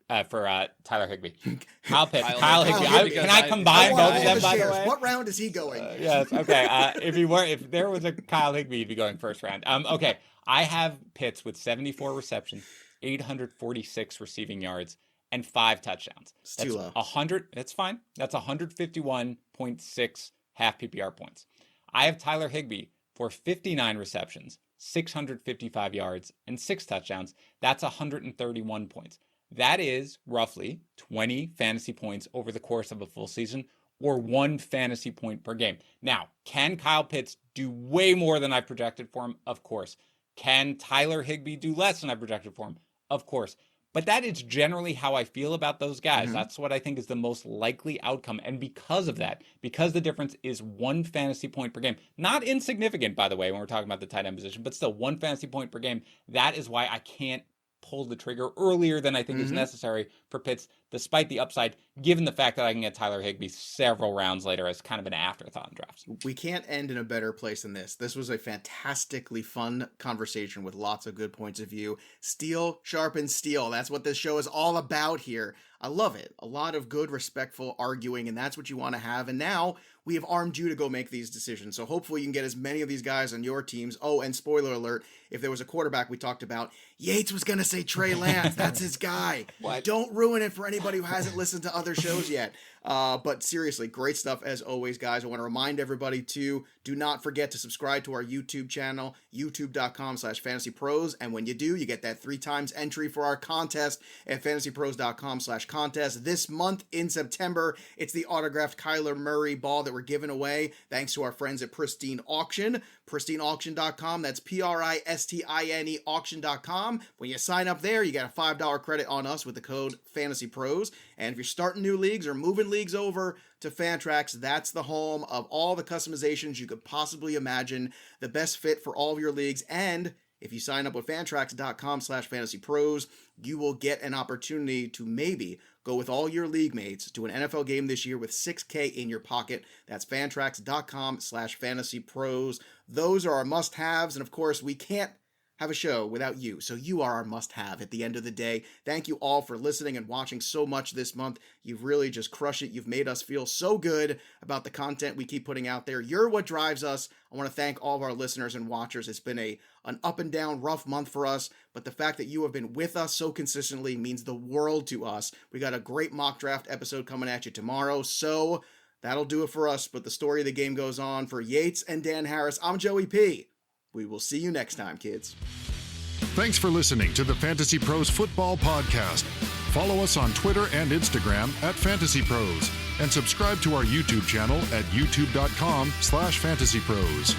Kyle Pitts, Kyle Higbee. Can I combine both of them? By the way, what round is he going? Yes. Okay. If there was a Kyle Higbee, he'd be going first round. Okay. I have Pitts with 74 receptions, 846 receiving yards, and 5 touchdowns. It's too low. 100. That's fine. That's 151.6 half PPR points. I have Tyler Higbee for 59 receptions, 655 yards, and 6 touchdowns. That's 131 points. That is roughly 20 fantasy points over the course of a full season, or 1 fantasy point per game. Now, can Kyle Pitts do way more than I projected for him? Of course. Can Tyler Higbee do less than I projected for him? Of course. But that is generally how I feel about those guys. That's what I think is the most likely outcome. And because of that, because the difference is 1 fantasy point per game, not insignificant, by the way, when we're talking about the tight end position, but still 1 fantasy point per game, that is why I can't pull the trigger earlier than I think is necessary for Pitts, despite the upside, given the fact that I can get Tyler Higbee several rounds later as kind of an afterthought in drafts. We can't end in a better place than this. This was a fantastically fun conversation with lots of good points of view. Steel sharpens steel. That's what this show is all about here. I love it. A lot of good, respectful arguing, and that's what you want to have. And now we have armed you to go make these decisions. So hopefully you can get as many of these guys on your teams. Oh, and spoiler alert, if there was a quarterback we talked about, Yates was going to say Trey Lance. That's his guy. What? Don't ruin it for anybody who hasn't listened to other shows yet. But seriously, great stuff as always, guys. I want to remind everybody to do not forget to subscribe to our YouTube channel, youtube.com/fantasypros. And when you do, you get that 3 times entry for our contest at fantasypros.com/contest. This month in September, it's the autographed Kyler Murray ball that we're giving away thanks to our friends at Pristine Auction. PristineAuction.com. That's PRISTINE auction.com. When you sign up there, you get a $5 credit on us with the code FANTASYPROS. And if you're starting new leagues or moving leagues over to Fantrax, that's the home of all the customizations you could possibly imagine, the best fit for all of your leagues. And if you sign up with fantrax.com/fantasypros, you will get an opportunity to maybe go with all your league mates to an NFL game this year with $6K in your pocket. That's fantrax.com/fantasypros. Those are our must-haves. And of course, we can't have a show without you. So you are our must-have at the end of the day. Thank you all for listening and watching so much this month. You've really just crushed it. You've made us feel so good about the content we keep putting out there. You're what drives us. I want to thank all of our listeners and watchers. It's been an up and down, rough month for us, but the fact that you have been with us so consistently means the world to us. We got a great mock draft episode coming at you tomorrow, so that'll do it for us, but the story of the game goes on. For Yates and Dan Harris, I'm Joey P. We will see you next time, kids. Thanks for listening to the Fantasy Pros Football Podcast. Follow us on Twitter and Instagram at Fantasy Pros, and subscribe to our YouTube channel at youtube.com/fantasypros.